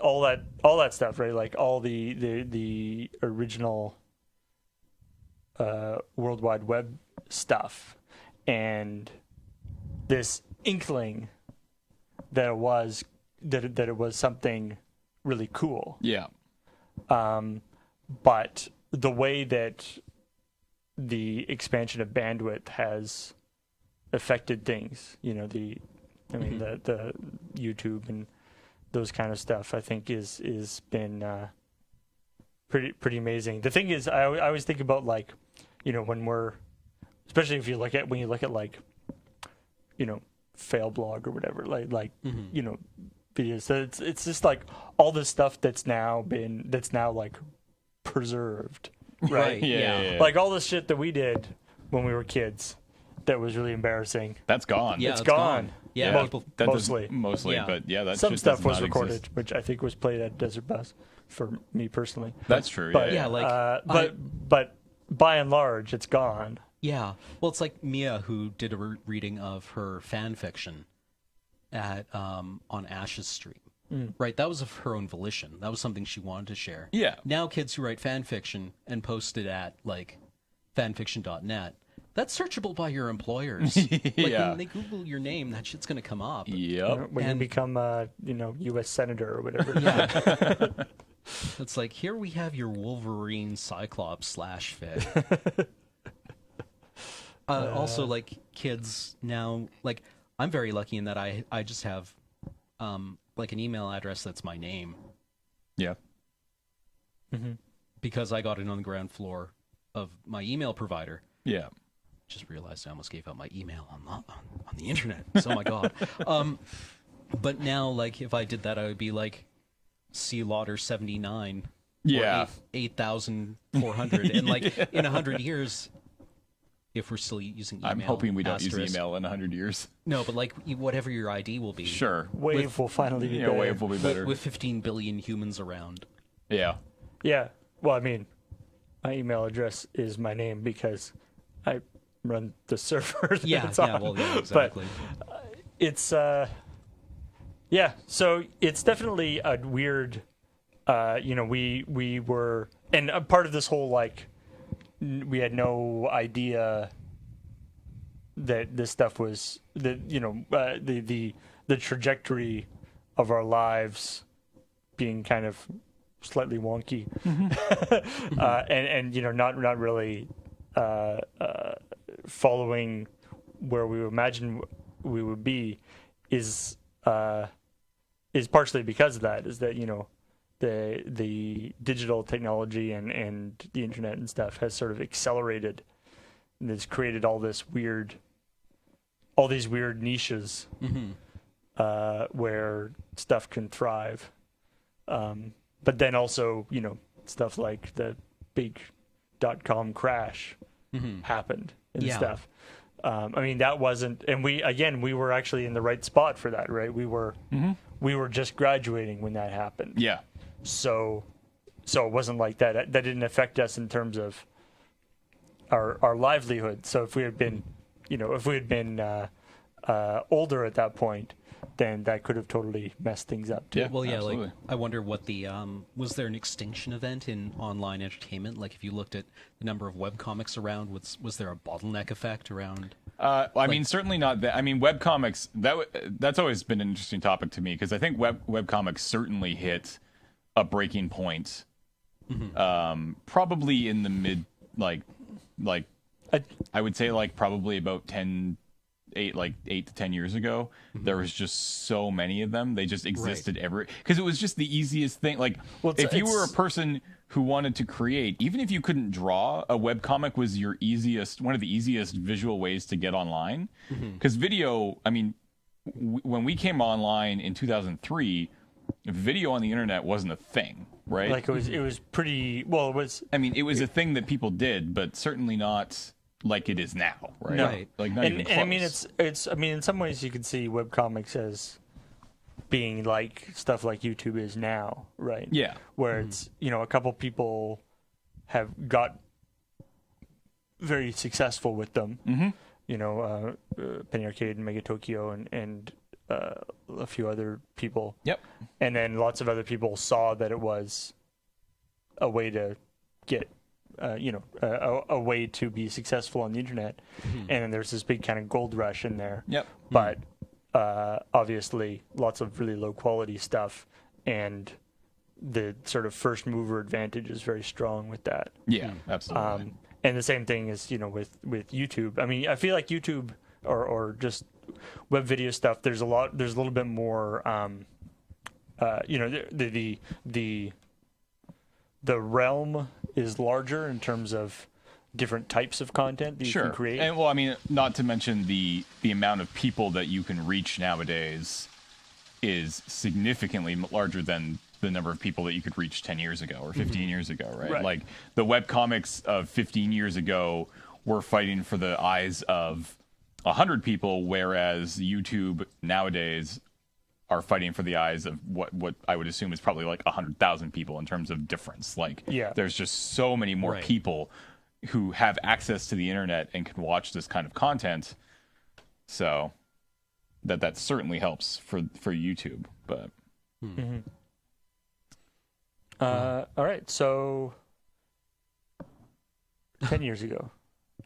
all that stuff, right? Like all the original World Wide Web stuff, and this inkling that it was something really cool. Yeah. But the way that the expansion of bandwidth has affected things, the YouTube and those kind of stuff, I think is been pretty amazing. The thing is, I always think about, like, when we're, especially if you look at like, fail blog or whatever, like videos. So it's just like all this stuff that's now like preserved, right? Yeah. Like all this shit that we did when we were kids that was really embarrassing. That's gone. Yeah, It's it's gone. Yeah, Mo- people, That does- mostly. Mostly, Yeah. but yeah, that Some shit stuff does was not recorded, exist. which I think was played at Desert Bus for me personally. That's true. But Yeah, like, but by and large, it's gone. yeah. Well, it's like Mia, who did a reading of her fan fiction at on Ash's stream. Right, that was of her own volition. That was something she wanted to share. Yeah. Now kids who write fan fiction and post it at, like, fanfiction.net, that's searchable by your employers. Like, Yeah. when they Google your name, that shit's going to come up. Yep. When you And- become U.S. senator or whatever. Yeah. It's like, here we have your Wolverine Cyclops / fit. Also, like, kids now, like, I'm very lucky in that I just have, like, an email address that's my name, Yeah. because I got it on the ground floor of my email provider. Yeah. Just realized I almost gave out my email on the internet. So, my God. But now, like, if I did that, I would be like C Lauder 79. Yeah. Or 8,400. And, like, in 100 years, if we're still using email. I'm hoping we don't use asterisk- email in 100 years. No, but, like, whatever your ID will be. Sure. Wave will finally be Yeah, better. Wave will be better. With 15 billion humans around. Yeah. Yeah. Well, I mean, my email address is my name because I run the server that Yeah, it's yeah, on. well, yeah, exactly. It's yeah, so it's definitely a weird we were, and a part of this whole, like, we had no idea that this stuff was the trajectory of our lives being kind of slightly wonky, and not really following where we imagine we would be is partially because of that. Is that the digital technology and the internet and stuff has sort of accelerated and has created all these weird niches where stuff can thrive. But then also, stuff like the big .com crash happened and stuff. That wasn't, and we were actually in the right spot for that, right? We were just graduating when that happened. Yeah. So it wasn't like that. That didn't affect us in terms of our livelihood. So if we had been, older at that point, then that could have totally messed things up too. Yeah, well, yeah, absolutely. like I wonder what the was there an extinction event in online entertainment? Like if you looked at the number of webcomics around, was there a bottleneck effect around? I mean, certainly not that. I mean, webcomics, that's always been an interesting topic to me because I think webcomics certainly hit a breaking point, probably in the mid, like I would say like probably about 8 to 10 years ago. There was just so many of them. They just existed because it was just the easiest thing. Like, if you were a person who wanted to create, even if you couldn't draw, a webcomic was one of the easiest visual ways to get online. Because video, I mean, when we came online in 2003, video on the internet wasn't a thing, right? Like it was pretty, well, it was. I mean, it was a thing that people did, but certainly not like it is now, right? No. Right. Like not even close. And I mean, it's. I mean, in some ways, you can see webcomics as being like stuff like YouTube is now, right? Yeah. Where it's a couple people have got very successful with them. Penny Arcade and Mega Tokyo and a few other people. Yep. And then lots of other people saw that it was a way to get. A way to be successful on the internet, and then there's this big kind of gold rush in there. Yep. But obviously, lots of really low quality stuff, and the sort of first mover advantage is very strong with that. Yeah, absolutely. And the same thing is with YouTube. I mean, I feel like YouTube or just web video stuff. There's a little bit more. The realm is larger in terms of different types of content that you can create. And well, I mean, not to mention the amount of people that you can reach nowadays is significantly larger than the number of people that you could reach 10 years ago or 15 years ago, right? Like the webcomics of 15 years ago were fighting for the eyes of 100 people, whereas YouTube nowadays are fighting for the eyes of what I would assume is probably like 100,000 people in terms of difference. Like, there's just so many more people who have access to the internet and can watch this kind of content. So that certainly helps for YouTube. But all right, so 10 years ago.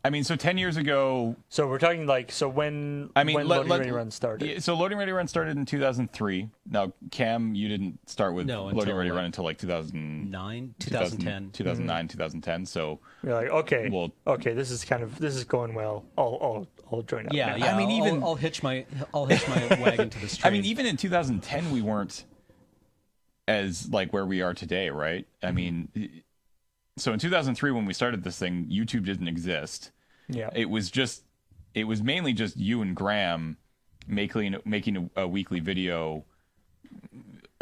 I mean, so 10 years ago. So we're talking like, so when LoadingReadyRun started. Yeah, so LoadingReadyRun started in 2003. Now, Cam, you didn't start with LoadingReadyRun until like 2009, 2010. So you're like, okay, this is going well. I'll join up. Yeah, now. yeah. I mean, I'll hitch my wagon to this train. I mean, even in 2010, we weren't as like where we are today, right? I mean, so in 2003, when we started this thing, YouTube didn't exist. Yeah, it was mainly just you and Graham making a weekly video,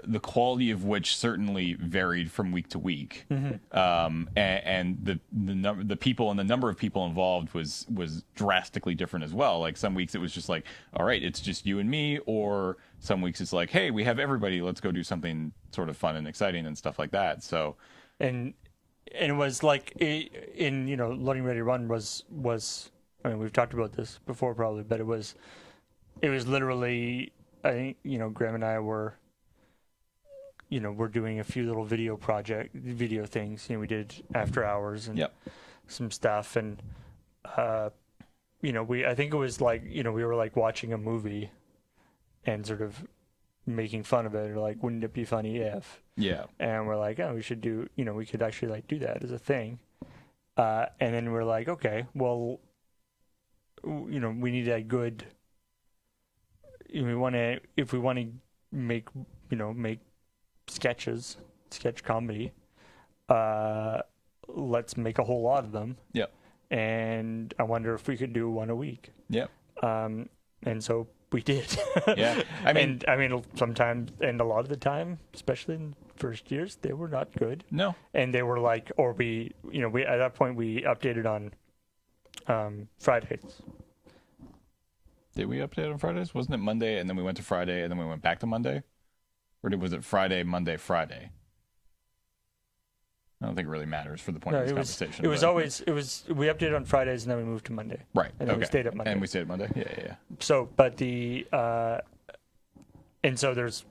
the quality of which certainly varied from week to week. And the people and the number of people involved was drastically different as well. Like some weeks it was just like, all right, it's just you and me, or some weeks it's like, hey, we have everybody, let's go do something sort of fun and exciting and stuff like that. So and it was like in Loading Ready Run was I mean, we've talked about this before probably, but it was literally, I think Graham and I were we're doing a few little video things. We did after hours and some stuff, and I think it was like, we were like watching a movie and sort of making fun of it, or like, wouldn't it be funny if? Yeah. And we're like, oh, we should do, we could actually like do that as a thing. And then we're like, okay, well, we need a good, if we want to make, make sketch comedy, let's make a whole lot of them. Yeah. And I wonder if we could do one a week. Yeah. And so we did. Yeah. I mean, sometimes, and a lot of the time, especially in first years, they were not good. no. And they were like, or we at that point we updated on Fridays. Did we update on Fridays? Wasn't it Monday and then we went to Friday and then we went back to Monday? Or was it Friday, Monday, Friday? I don't think it really matters for the point of this conversation. We updated on Fridays and then we moved to Monday. Right. And then we stayed at Monday. And we stayed at Monday. Yeah. So, but and so there's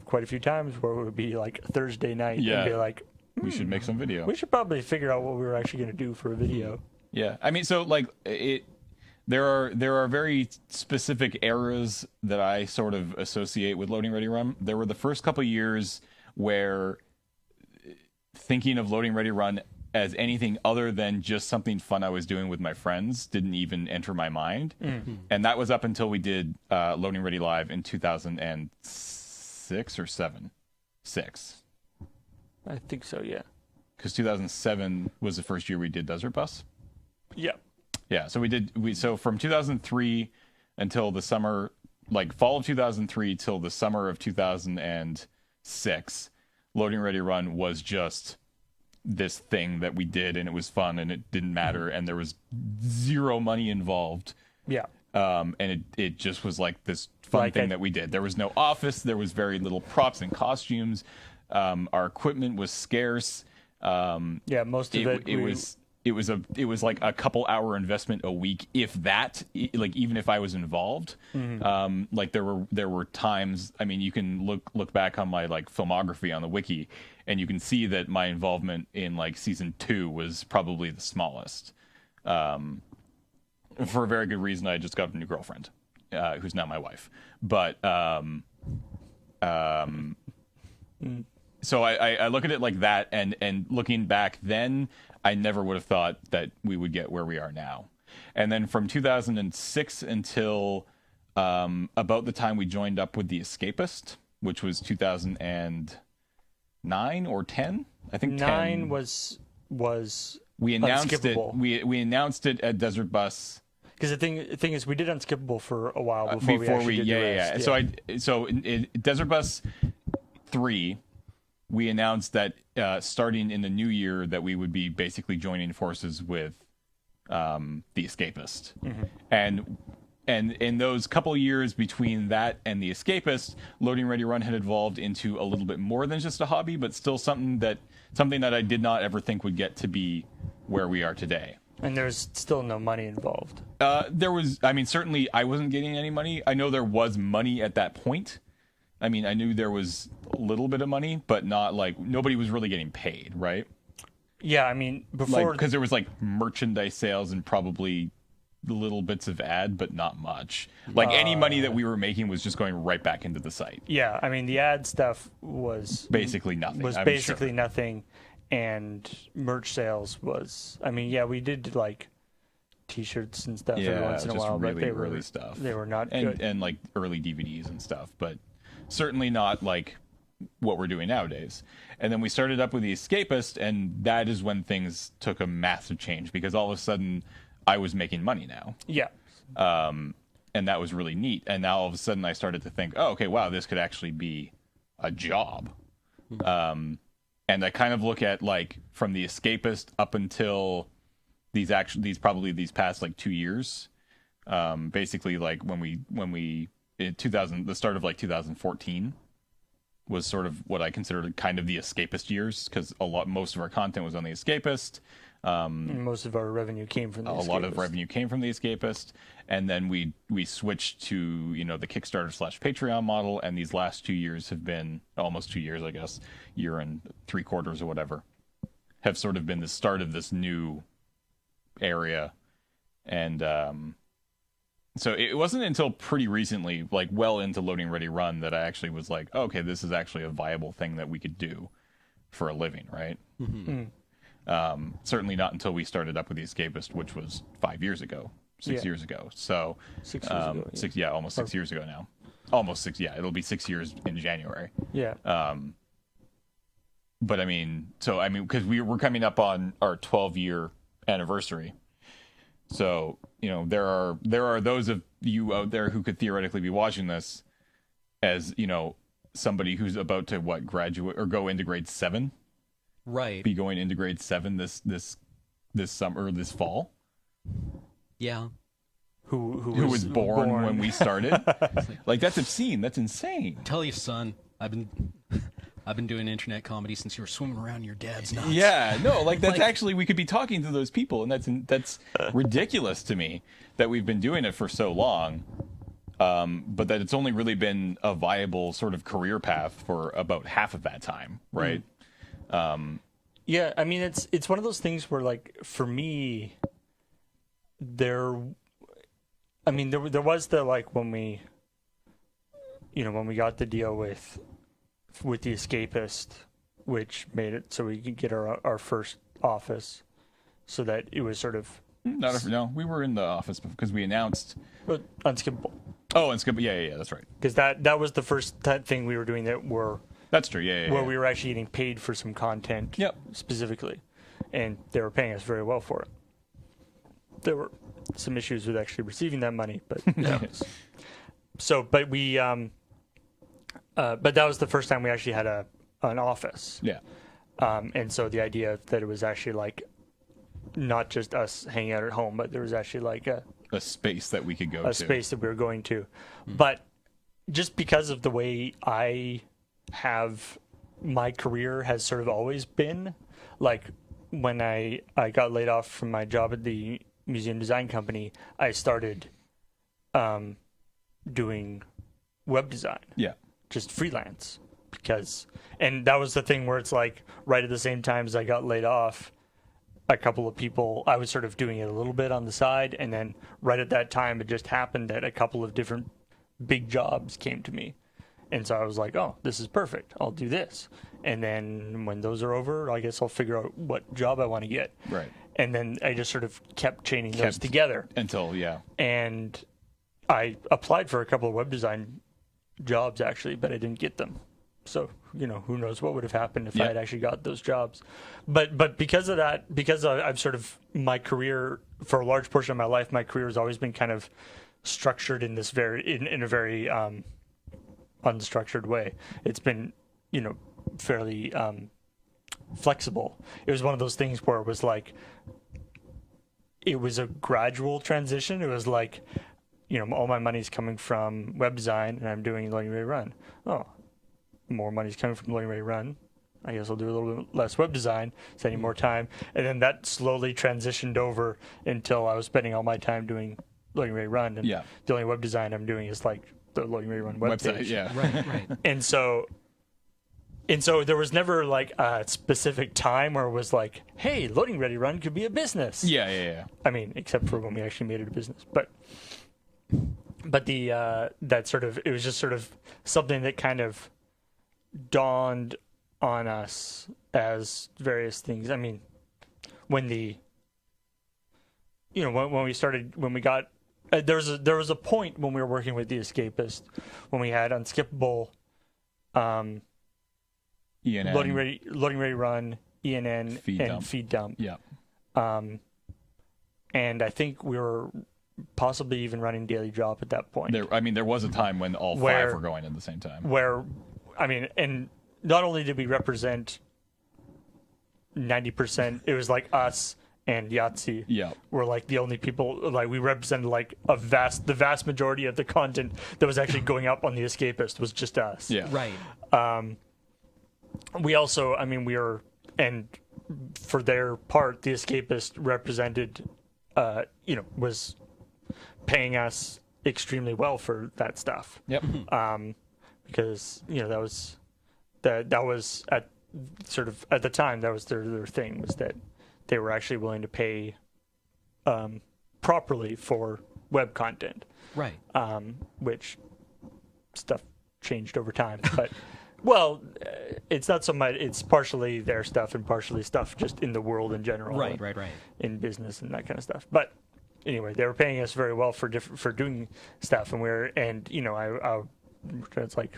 quite a few times where it would be like Thursday night and be like, we should make some video. We should probably figure out what we were actually going to do for a video. Yeah. I mean, so like there are very specific eras that I sort of associate with Loading Ready Run. There were the first couple years where thinking of Loading Ready Run as anything other than just something fun I was doing with my friends didn't even enter my mind. Mm-hmm. And that was up until we did Loading Ready Live in 2006 or 7. 6. I think so, yeah. Because 2007 was the first year we did Desert Bus. Yeah. Yeah, so so from 2003 until the summer, like fall of 2003 till the summer of 2006, Loading Ready Run was just this thing that we did, and it was fun, and it didn't matter, and there was zero money involved. Yeah. And it just was like this fun thing that we did. There was no office. There was very little props and costumes. Our equipment was scarce. Most of it was like a couple hour investment a week, if that, like even if I was involved. Mm-hmm. Like there were times, I mean, you can look back on my like filmography on the wiki and you can see that my involvement in like season 2 was probably the smallest. For a very good reason. I just got a new girlfriend, who's now my wife. But, so I look at it like that, and looking back then, I never would have thought that we would get where we are now. And then from 2006 until about the time we joined up with The Escapist, which was 2009 or 10, I think 9 10. was we announced it. Unskippable. We announced it at Desert Bus. Because the thing is, we did Unskippable for a while before we did the rest. So in Desert Bus 3. We announced that starting in the new year that we would be basically joining forces with The Escapist. Mm-hmm. And in those couple years between that and The Escapist, Loading Ready Run had evolved into a little bit more than just a hobby, but still something that I did not ever think would get to be where we are today. And there's still no money involved. Certainly I wasn't getting any money. I know there was money at that point. I mean, I knew there was a little bit of money, but not like nobody was really getting paid, right? Yeah, I mean, before, because there was like merchandise sales and probably little bits of ad, but not much. Like any money that we were making was just going right back into the site. Yeah, I mean, the ad stuff was basically nothing. Nothing, and merch sales was. I mean, yeah, we did like T-shirts and stuff every once in a while, really but they early were stuff. They were not and, good, and like early DVDs and stuff, but certainly not like what we're doing nowadays. And then we started up with The Escapist, and that is when things took a massive change, because all of a sudden I was making money now. Yeah. And that was really neat. And now all of a sudden I started to think, oh, okay, wow, this could actually be a job. And I kind of look at like from The Escapist up until these past like 2 years, basically like when we in the start of like 2014 was sort of what I considered kind of the Escapist years, because most of our content was on The Escapist. And most of our revenue came from The Escapist. A lot of revenue came from The Escapist, and then we switched to the Kickstarter / Patreon model, and these last 2 years have been almost 2 years, I guess, year and 3/4 or whatever, have sort of been the start of this new area, and So it wasn't until pretty recently, like well into Loading Ready Run, that I actually was like, oh, okay, this is actually a viable thing that we could do for a living, right? Certainly not until we started up with The Escapist, which was 5 years ago, 6 years ago. So 6 years ago. almost 6 years ago now. Almost 6, yeah. It'll be 6 years in January. Yeah. But I mean, because we're coming up on our 12-year anniversary. So, there are those of you out there who could theoretically be watching this as, somebody who's about to graduate or go into grade 7. Right. Be going into grade 7 this summer, this fall. Yeah. Who was born when we started. Like, that's obscene. That's insane. Tell you, son, I've been doing internet comedy since you were swimming around your dad's nuts. Yeah, no, like that's actually, we could be talking to those people, and that's ridiculous to me that we've been doing it for so long, but that it's only really been a viable sort of career path for about half of that time, right? Yeah, I mean, it's one of those things where, like, for me, there was the, like, when we got the deal with The Escapist, which made it so we could get our first office, so that it was sort of No, we were in the office because we announced unskippable. Oh, unskippable, yeah, that's right. Because that was the first thing we were doing That's true, yeah. Where we were actually getting paid for some content, specifically, and they were paying us very well for it. There were some issues with actually receiving that money, but but we but that was the first time we actually had an office. Yeah. And so the idea that it was actually like not just us hanging out at home, but there was actually like a space that we could go to. A space that we were going to. But just because of the way my career has sort of always been, like when I got laid off from my job at the museum design company, I started doing web design. Yeah. Just freelance, and that was the thing where it's like right at the same time as I got laid off, a couple of people, I was sort of doing it a little bit on the side, and then right at that time it just happened that a couple of different big jobs came to me, and so I was like, oh, this is perfect, I'll do this, and then when those are over, I guess I'll figure out what job I want to get. Right. And then I just sort of kept chaining those together until and I applied for a couple of web design jobs actually, but I didn't get them. So, who knows what would have happened if I had actually got those jobs. But because of that, because I've sort of, my career, for a large portion of my life, my career has always been kind of structured in this in a very unstructured way. It's been, fairly flexible. It was one of those things where it was like, it was a gradual transition. It was like, all my money's coming from web design, and I'm doing LoadingReadyRun. Oh, more money's coming from LoadingReadyRun. I guess I'll do a little bit less web design, spending more time. And then that slowly transitioned over until I was spending all my time doing LoadingReadyRun. And the only web design I'm doing is like the LoadingReadyRun website. Yeah. Right. And so there was never like a specific time where it was like, hey, LoadingReadyRun could be a business. Yeah. I mean, except for when we actually made it a business. But that sort of, it was just sort of something that kind of dawned on us as various things. I mean, when we got, there was a point when we were working with The Escapist, when we had Unskippable, ENN, LoadingReadyRun, ENN, and Feed Dump. Yeah. And I think we were possibly even running Daily Drop at that point. There was a time when all five were going at the same time. And not only did we represent 90%, it was like us and Yahtzee. Yeah. Were like the only people, like we represented like the vast majority of the content that was actually going up on The Escapist was just us. Yeah. Right. We also, and for their part, The Escapist represented, was paying us extremely well for that stuff. Yep. Because that was at sort of at the time, that was their thing, was that they were actually willing to pay properly for web content, Right. which stuff changed over time. But, well, it's not so much, it's partially their stuff and partially stuff just in the world in general. Right. In business and that kind of stuff. But anyway, they were paying us very well for doing stuff, and it's like,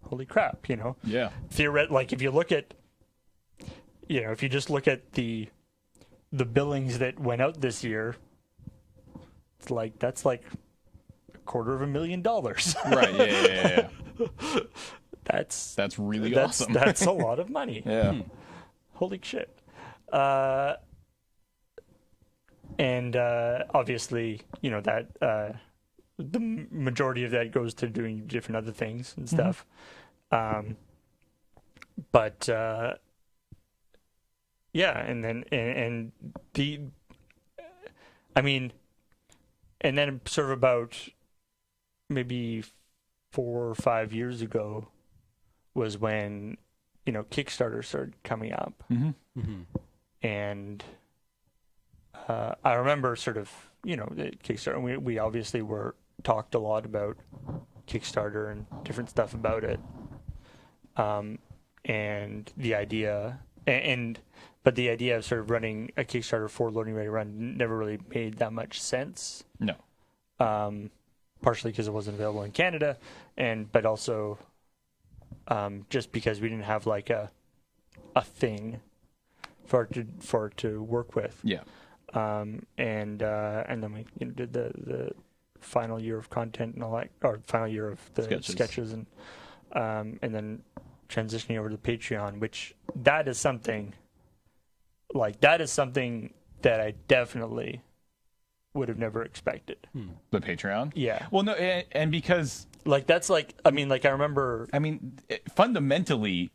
holy crap, Yeah. Like if you look at, if you just look at the billings that went out this year, that's like $250,000. Right. Yeah. That's really awesome. That's a lot of money. Yeah. Holy shit. And obviously, that the majority of that goes to doing different other things and stuff. But yeah, and then and then sort of about maybe 4 or 5 years ago was when Kickstarter started coming up. And I remember sort of Kickstarter. We obviously talked a lot about Kickstarter and different stuff about it, and the idea but the idea of sort of running a Kickstarter for Loading Ready Run never really made that much sense. No. Partially because it wasn't available in Canada, but also just because we didn't have like a thing for it to work with. Yeah. And then we did the final year of content and all that, or final year of the sketches and then transitioning over to Patreon, which that is something that I definitely would have never expected. The Patreon? Yeah. Well, no, and because that's I remember. Fundamentally,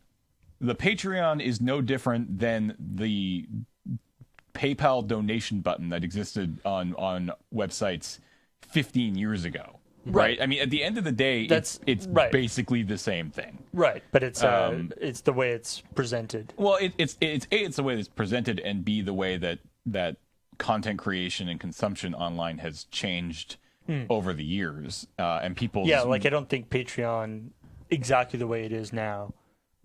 the Patreon is no different than the PayPal donation button that existed on websites 15 years ago. Right. At the end of the day, it's right. Basically the same thing. Right. But it's the way it's presented. Well, it's the way it's presented, and B, the way that content creation and consumption online has changed over the years, and people. Yeah, I don't think Patreon, exactly the way it is now,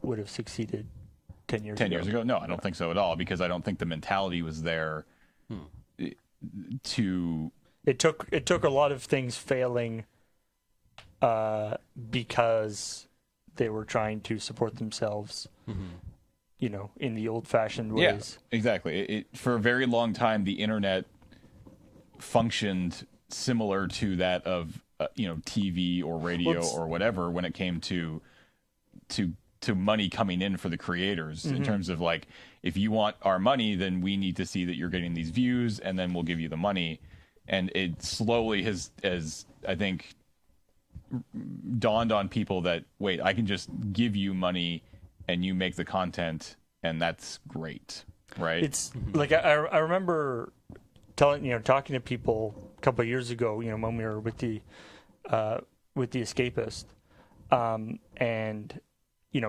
would have succeeded 10 years ago. 10 years ago? No, I don't think so at all, because I don't think the mentality was there to. It took a lot of things failing because they were trying to support themselves, in the old-fashioned ways. Yeah, exactly. For a very long time, the internet functioned similar to that of TV or radio or whatever when it came to money coming in for the creators, in terms of like, if you want our money, then we need to see that you're getting these views, and then we'll give you the money. And it slowly has I think dawned on people that, wait, I can just give you money and you make the content, and that's great, right? It's like I remember talking to people a couple of years ago, when we were with the Escapist, and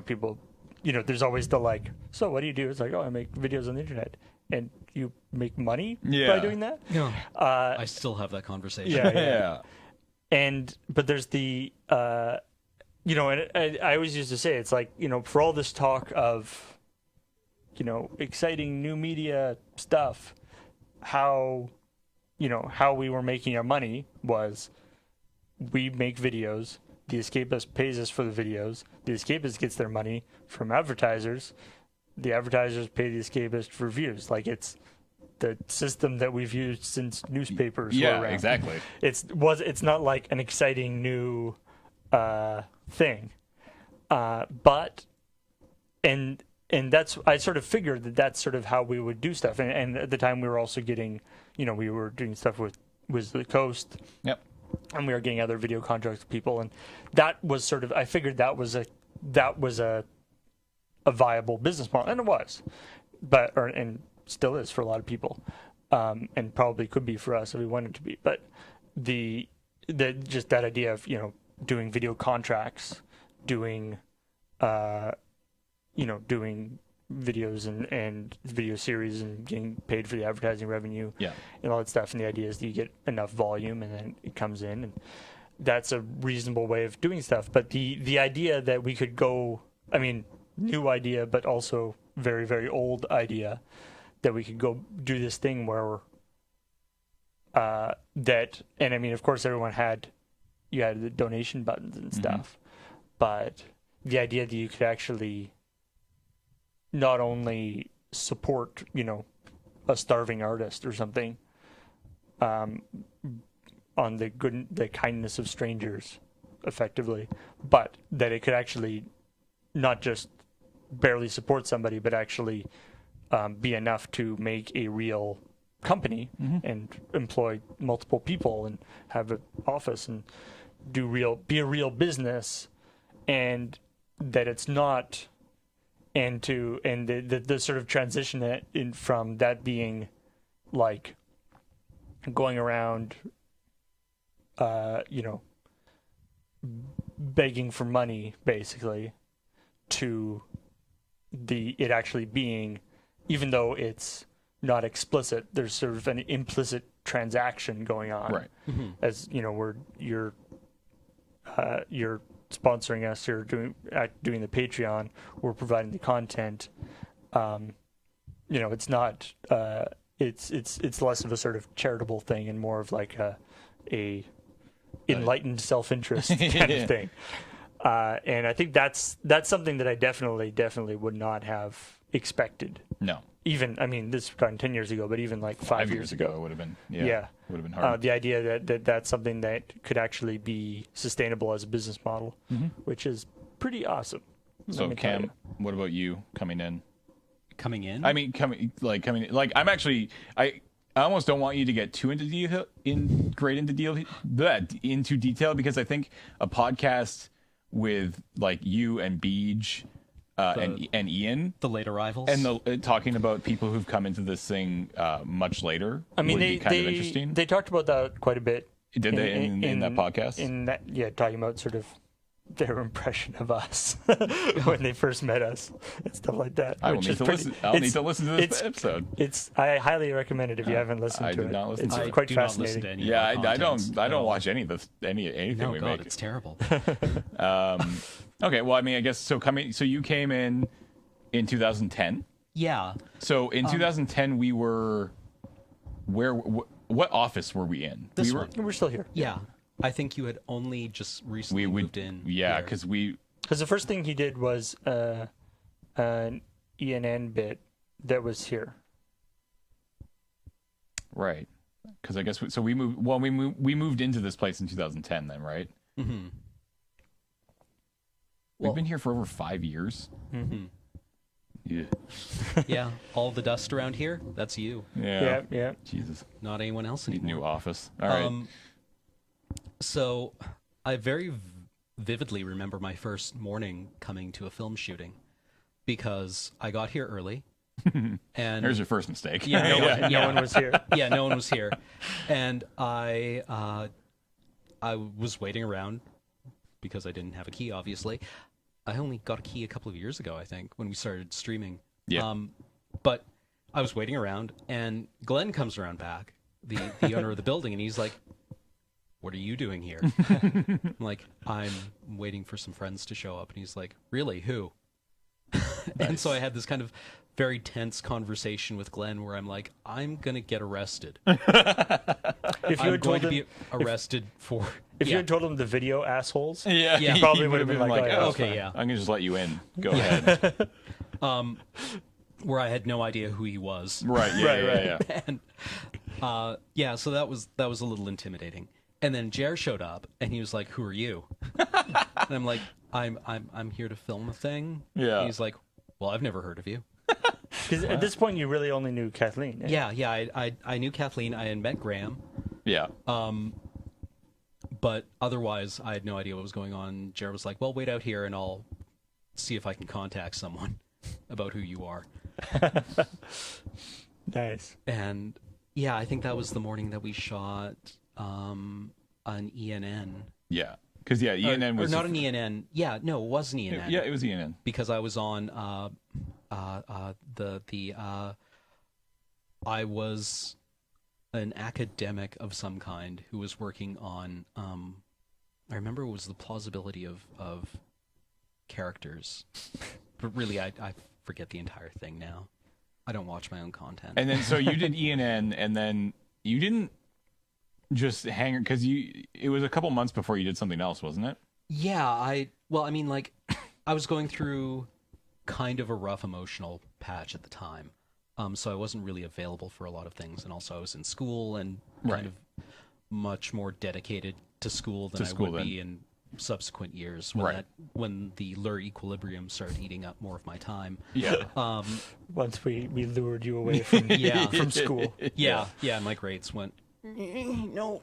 people, there's always the so what do you do? It's like, oh, I make videos on the internet. And you make money by doing that? Yeah. I still have that conversation. Yeah. But there's the, and I always used to say, it's like, for all this talk of, exciting new media stuff, how we were making our money was we make videos, the Escapist pays us for the videos, the Escapist gets their money from advertisers, the advertisers pay the Escapist for views. It's the system that we've used since newspapers were around. Exactly. It's not like an exciting new thing, but that's, I sort of figured that's sort of how we would do stuff. And at the time we were also getting, we were doing stuff with the Coast. Yep. And we were getting other video contracts with people, and that was sort of, I figured that was a viable business model, and it was, and still is for a lot of people, and probably could be for us if we wanted to be. But the just that idea of doing video contracts, doing videos and video series and getting paid for the advertising revenue and all that stuff. And the idea is that you get enough volume and then it comes in, and that's a reasonable way of doing stuff. But the idea that we could go, I mean, new idea, but also very, very old idea that we could go do this thing where and I mean, of course, you had the donation buttons and stuff, but the idea that you could actually not only support, a starving artist or something, on the kindness of strangers, effectively, but that it could actually not just barely support somebody, but actually be enough to make a real company and employ multiple people and have an office and be a real business, and that it's not, and the sort of transition from that being like going around begging for money basically, to it actually being, even though it's not explicit, there's sort of an implicit transaction going on, right? As you're sponsoring us, you're doing the Patreon, we're providing the content. It's not it's less of a sort of charitable thing and more of like a enlightened self-interest kind of thing. And I think that's something that I definitely would not have expected. No. Even, I mean, this was done 10 years ago, but even like 5 years ago, it would have been, would have been hard. The idea that's something that could actually be sustainable as a business model, which is pretty awesome. So Cam, what about you coming in? Coming in? I mean, coming in. Like, I'm actually, I almost don't want you to get too into detail, into detail, because I think a podcast with like you and Beej, and Ian, the late arrivals, and talking about people who've come into this thing much later. I mean, would be kind of interesting. They talked about that quite a bit. Did they in that podcast? In that, talking about sort of their impression of us when they first met us and stuff like that. I'll need to listen to this episode. I highly recommend it if you haven't listened to it. I did not listen to it. It's quite fascinating. I don't watch any of this anything we make. It's terrible. Okay, well, I mean, I guess so. You came in 2010. Yeah. So in 2010, we were what office were we in? We're still here. Yeah. I think you had only just recently moved in. Yeah, because the first thing he did was an ENN bit that was here. Right. Because I guess we moved into this place in 2010 then, right? Mm-hmm. We've been here for over 5 years. Mm-hmm. Yeah. Yeah. All the dust around here, that's you. Yeah. Jesus. Not anyone else anymore. New office. All right. So I very vividly remember my first morning coming to a film shooting, because I got here early. And there's your first mistake. Yeah, no one was here. Yeah, no one was here. And I was waiting around because I didn't have a key, obviously. I only got a key a couple of years ago, I think, when we started streaming. Yeah. But I was waiting around, and Glenn comes around back, the owner of the building, and he's like, "What are you doing here?" I'm like, "I'm waiting for some friends to show up." And he's like, "Really? Who?" And so I had this kind of very tense conversation with Glenn where I'm like, I'm going to get arrested. If you I'm had going told to him, be arrested for... if you had told him the video assholes, Yeah, he probably would have been like, oh, okay, yeah. I'm going to just let you in. Go ahead. Where I had no idea who he was. Right, yeah. And, so that was a little intimidating. And then Jer showed up, and he was like, "Who are you?" And I'm like, I'm here to film a thing." Yeah. And he's like, "Well, I've never heard of you." Because at this point, you really only knew Kathleen. Eh? Yeah. I knew Kathleen. I had met Graham. Yeah. But otherwise, I had no idea what was going on. Jared was like, "Well, wait out here, and I'll see if I can contact someone about who you are." Nice. And yeah, I think that was the morning that we shot an ENN. Yeah. Because, ENN was... Or not an ENN. Yeah, no, it was an ENN. Yeah, it was ENN. Because I was on I was an academic of some kind who was working on. I remember it was the plausibility of characters, but really, I forget the entire thing now. I don't watch my own content. And then so you did ENN, and then you didn't just hang because it was a couple months before you did something else, wasn't it? Yeah, I mean, like, I was going through kind of a rough emotional patch at the time. So I wasn't really available for a lot of things, and also I was in school and kind of much more dedicated to school than I would be in subsequent years when the LRR equilibrium started eating up more of my time. Yeah. Once we lured you away from from school. Yeah, my grades went no.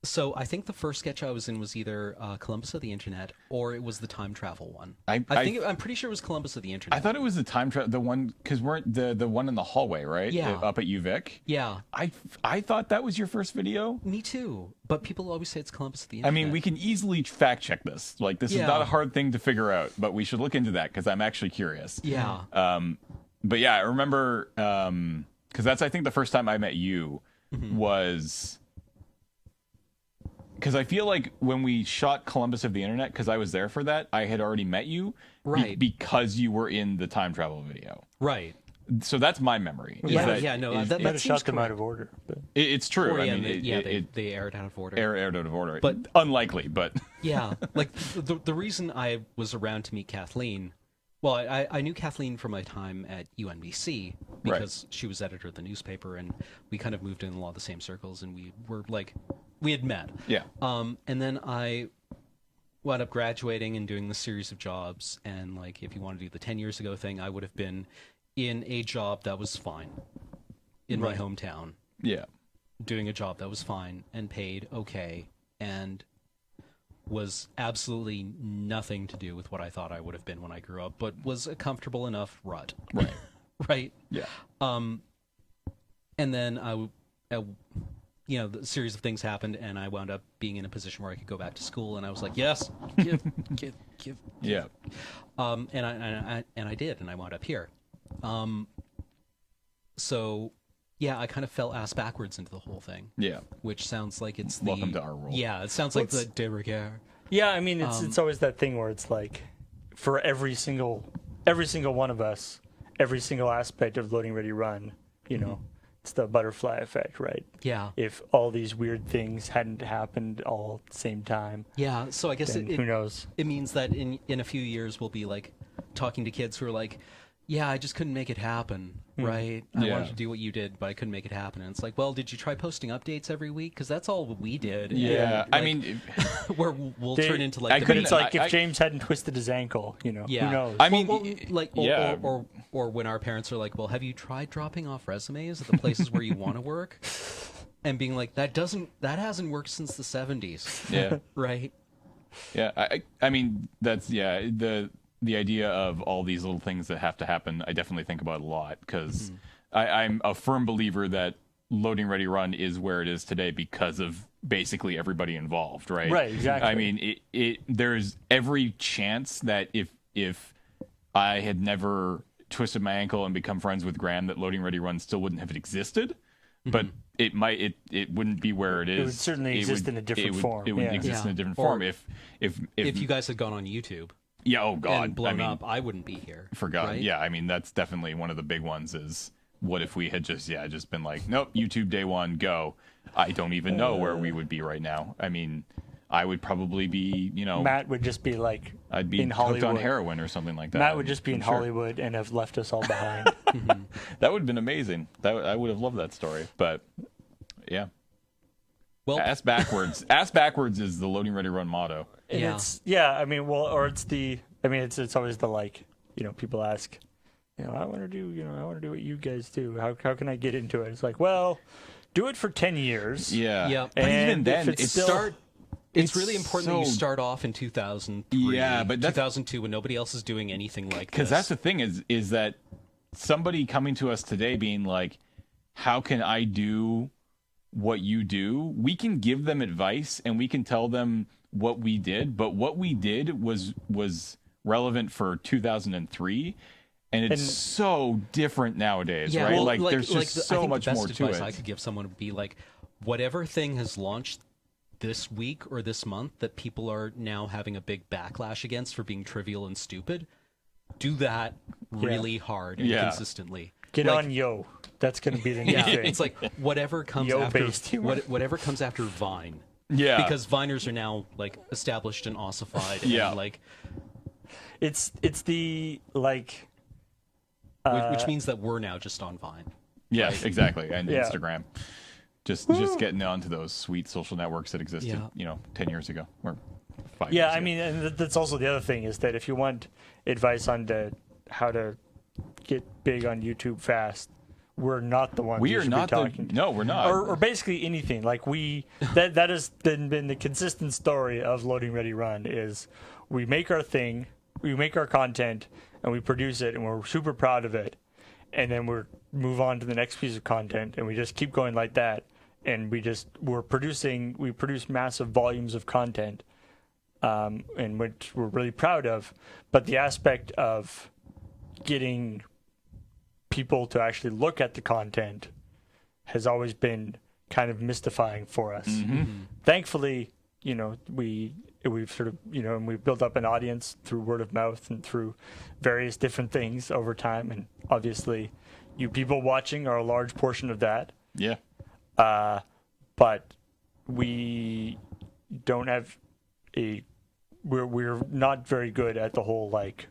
So I think the first sketch I was in was either Columbus of the Internet or it was the time travel one. I'm pretty sure it was Columbus of the Internet. I thought it was the time travel, the one because we're the one in the hallway, right? Yeah, up at UVic. Yeah, I thought that was your first video. Me too, but people always say it's Columbus of the Internet. I mean, we can easily fact check this. Like, this is not a hard thing to figure out, but we should look into that because I'm actually curious. Yeah. But yeah, I remember because that's I think the first time I met you was. Because I feel like when we shot Columbus of the Internet, because I was there for that, I had already met you, because you were in the time travel video, right? So that's my memory. Yeah, that might have shot them out of order. But. It's true. Or, I mean, they aired out of order. Aired out of order, but unlikely. But yeah, like the reason I was around to meet Kathleen. Well, I knew Kathleen from my time at UNBC because she was editor of the newspaper, and we kind of moved in a lot of the same circles, and we had met. Yeah. And then I wound up graduating and doing the series of jobs, and like if you want to do the 10 years ago thing, I would have been in a job that was fine in my hometown. Yeah. Doing a job that was fine and paid okay and was absolutely nothing to do with what I thought I would have been when I grew up, but was a comfortable enough rut. Right. Right? Yeah. And then the series of things happened, and I wound up being in a position where I could go back to school, and I was like, yes, give. Yeah. And I did, and I wound up here. So, yeah, I kind of fell ass backwards into the whole thing. Yeah. Which sounds like it's welcome to our world. Yeah, it sounds like the de rigueur. Yeah, I mean, it's always that thing where it's like, for every single one of us, every single aspect of Loading Ready Run, you know, it's the butterfly effect, right? Yeah. If all these weird things hadn't happened all at the same time. Yeah, so I guess who knows? It means that in a few years we'll be like talking to kids who are like, yeah, I just couldn't make it happen, right? I wanted to do what you did, but I couldn't make it happen. And it's like, well, did you try posting updates every week? Because that's all we did. Yeah, and, I mean, where we'll turn into like it's like if James hadn't twisted his ankle, you know, who knows? I mean, or when our parents are like, well, have you tried dropping off resumes at the places where you want to work? And being like, that hasn't worked since the 70s. Yeah. Right. Yeah, I mean, that's the idea of all these little things that have to happen, I definitely think about a lot because I'm a firm believer that Loading Ready Run is where it is today because of basically everybody involved, right? Right, exactly. I mean, there's every chance that if I had never twisted my ankle and become friends with Graham, that Loading Ready Run still wouldn't have existed. But it wouldn't be where it is. It would certainly exist in a different form. It would exist in a different form if you guys had gone on YouTube. Yeah, oh God. And blown up, I wouldn't be here. Forgot. Right? Yeah, I mean, that's definitely one of the big ones is what if we had just been like, nope, YouTube day one, go. I don't even know where we would be right now. I mean, I would probably be, Matt would just be like I'd be in Hollywood. hooked on heroin or something like that. Matt would just be in Hollywood and have left us all behind. That would have been amazing. I would have loved that story. But, yeah. Well, ass backwards. Ass backwards is the Loading Ready Run motto. And it's always the like, people ask, I want to do what you guys do. How can I get into it? It's like, well, do it for 10 years. Yeah. Yeah. But even then, it's really important that you start off in 2003, but 2002 when nobody else is doing anything like this. Because that's the thing is that somebody coming to us today being like, how can I do what you do? We can give them advice and we can tell them what we did, but what we did was relevant for 2003, and it's so different nowadays, right? well, like there's just I so think much the best more to advice it. I could give someone would be like, whatever thing has launched this week or this month that people are now having a big backlash against for being trivial and stupid, do that really hard and consistently. Get like, on Yo. That's going to be the new Yeah, thing. it's like whatever comes Yo-based after humor. whatever comes after Vine. Yeah. Because Viners are now like established and ossified. Yeah. And, like, It's the like. which means that we're now just on Vine. Yes, exactly, and Yeah. Instagram. Just getting onto those sweet social networks that existed, Yeah. 10 years ago or 5 Yeah, years I ago. mean, and that's also the other thing is that if you want advice on how to get big on YouTube fast, we're not the ones We you are should not be talking to. no, we're not. Or basically anything. Like that has been the consistent story of Loading Ready Run is we make our thing, we make our content, and we produce it, and we're super proud of it, and then we move on to the next piece of content, and we just keep going like that, and we produce massive volumes of content, and which we're really proud of, but the aspect of getting people to actually look at the content has always been kind of mystifying for us. Thankfully, we've sort of, and we've built up an audience through word of mouth and through various different things over time. And obviously, you people watching are a large portion of that. Yeah. But we don't have we're not very good at the whole, like,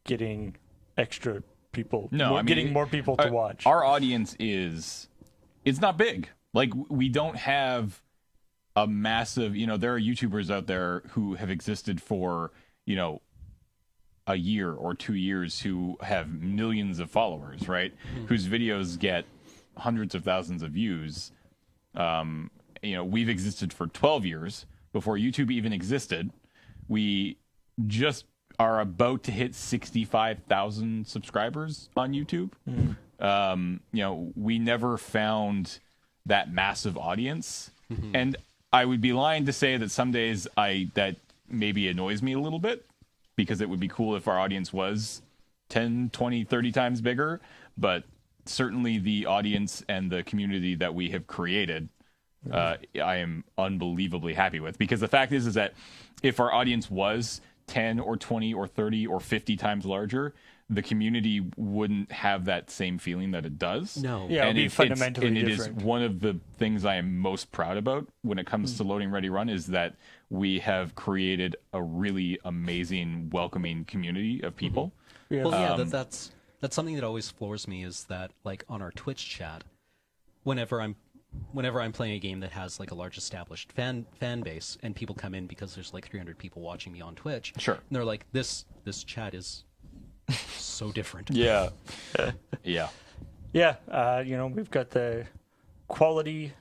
getting extra people. No, I mean, getting more people to watch. Our audience it's not big. Like, we don't have a massive, there are YouTubers out there who have existed for, a year or 2 years who have millions of followers, right? Whose videos get hundreds of thousands of views. We've existed for 12 years before YouTube even existed. We just are about to hit 65,000 subscribers on YouTube. We never found that massive audience. And I would be lying to say that some days that maybe annoys me a little bit, because it would be cool if our audience was 10, 20, 30 times bigger. But certainly the audience and the community that we have created, I am unbelievably happy with. Because the fact is that if our audience was 10 or 20 or 30 or 50 times larger, the community wouldn't have that same feeling that it does. No. Yeah, and it'd be fundamentally and it different. is one of the things I am most proud about when it comes to Loading Ready Run is that we have created a really amazing, welcoming community of people. Yeah. Well, yeah, that's something that always floors me is that, like, on our Twitch chat, whenever I'm playing a game that has like a large established fan base, and people come in because there's like 300 people watching me on Twitch, Sure. and they're like, this chat is so different. Yeah. Yeah. Yeah, we've got the quality,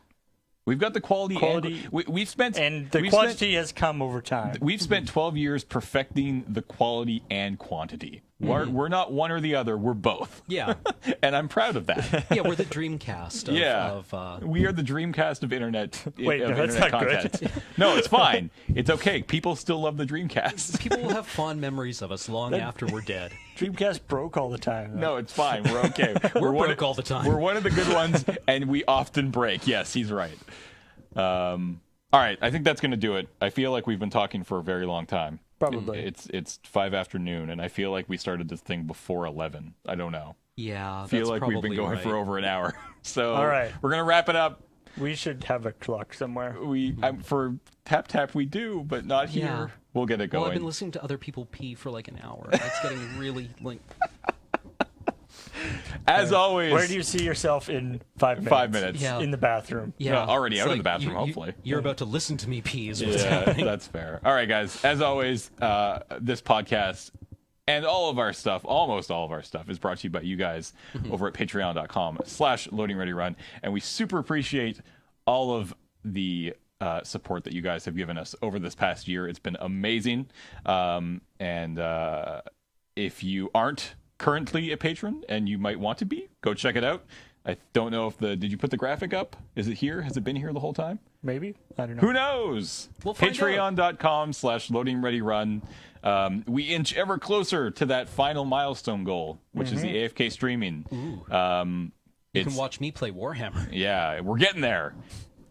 We've got the quality. We've spent... and the quantity has come over time. We've spent 12 years perfecting the quality and quantity. We're not one or the other. We're both. Yeah. And I'm proud of that. Yeah, we're the Dreamcast of We are the Dreamcast of internet. Wait, of no, that's internet not good. content. No, it's fine. It's okay. People still love the Dreamcast. people will have fond memories of us long after we're dead. Dreamcast broke all the time, though. No, it's fine. We're okay. We're one broke all the time. We're one of the good ones, and we often break. Yes, he's right. All right, I think that's going to do it. I feel like we've been talking for a very long time. Probably. It's 5 afternoon, and I feel like we started this thing before 11. I don't know. Yeah, I feel that's like we've been probably going right. for over an hour. So All right. we're going to wrap it up. We should have a clock somewhere. For Tap Tap we do, but not here. Yeah. We'll get it going. Well, I've been listening to other people pee for like an hour. It's getting really like. As always. Where do you see yourself in 5 minutes? 5 minutes. Yeah. In the bathroom. Yeah, No, already it's out of like the bathroom, you- hopefully. You're about to listen to me pee is what's Yeah, happening. that's fair. All right, guys. As always, this podcast and all of our stuff, almost all of our stuff, is brought to you by you guys over at patreon.com/loadingreadyrun. And we super appreciate all of the support that you guys have given us over this past year. It's been amazing. And if you aren't currently a patron and you might want to be, go check it out. I don't know if did you put the graphic up? Is it here? Has it been here the whole time? Maybe. I don't know. Who knows? We'll find Patreon.com/LoadingReadyRun. We inch ever closer to that final milestone goal, which is the AFK streaming. You It's can watch me play Warhammer. Yeah, we're getting there.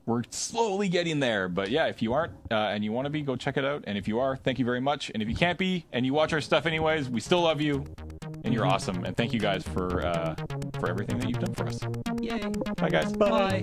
We're slowly getting there. But yeah, if you aren't and you want to be, go check it out. And if you are, thank you very much. And if you can't be and you watch our stuff anyways, we still love you. And you're awesome. And thank you guys for everything that you've done for us. Yay. Bye, guys. Bye.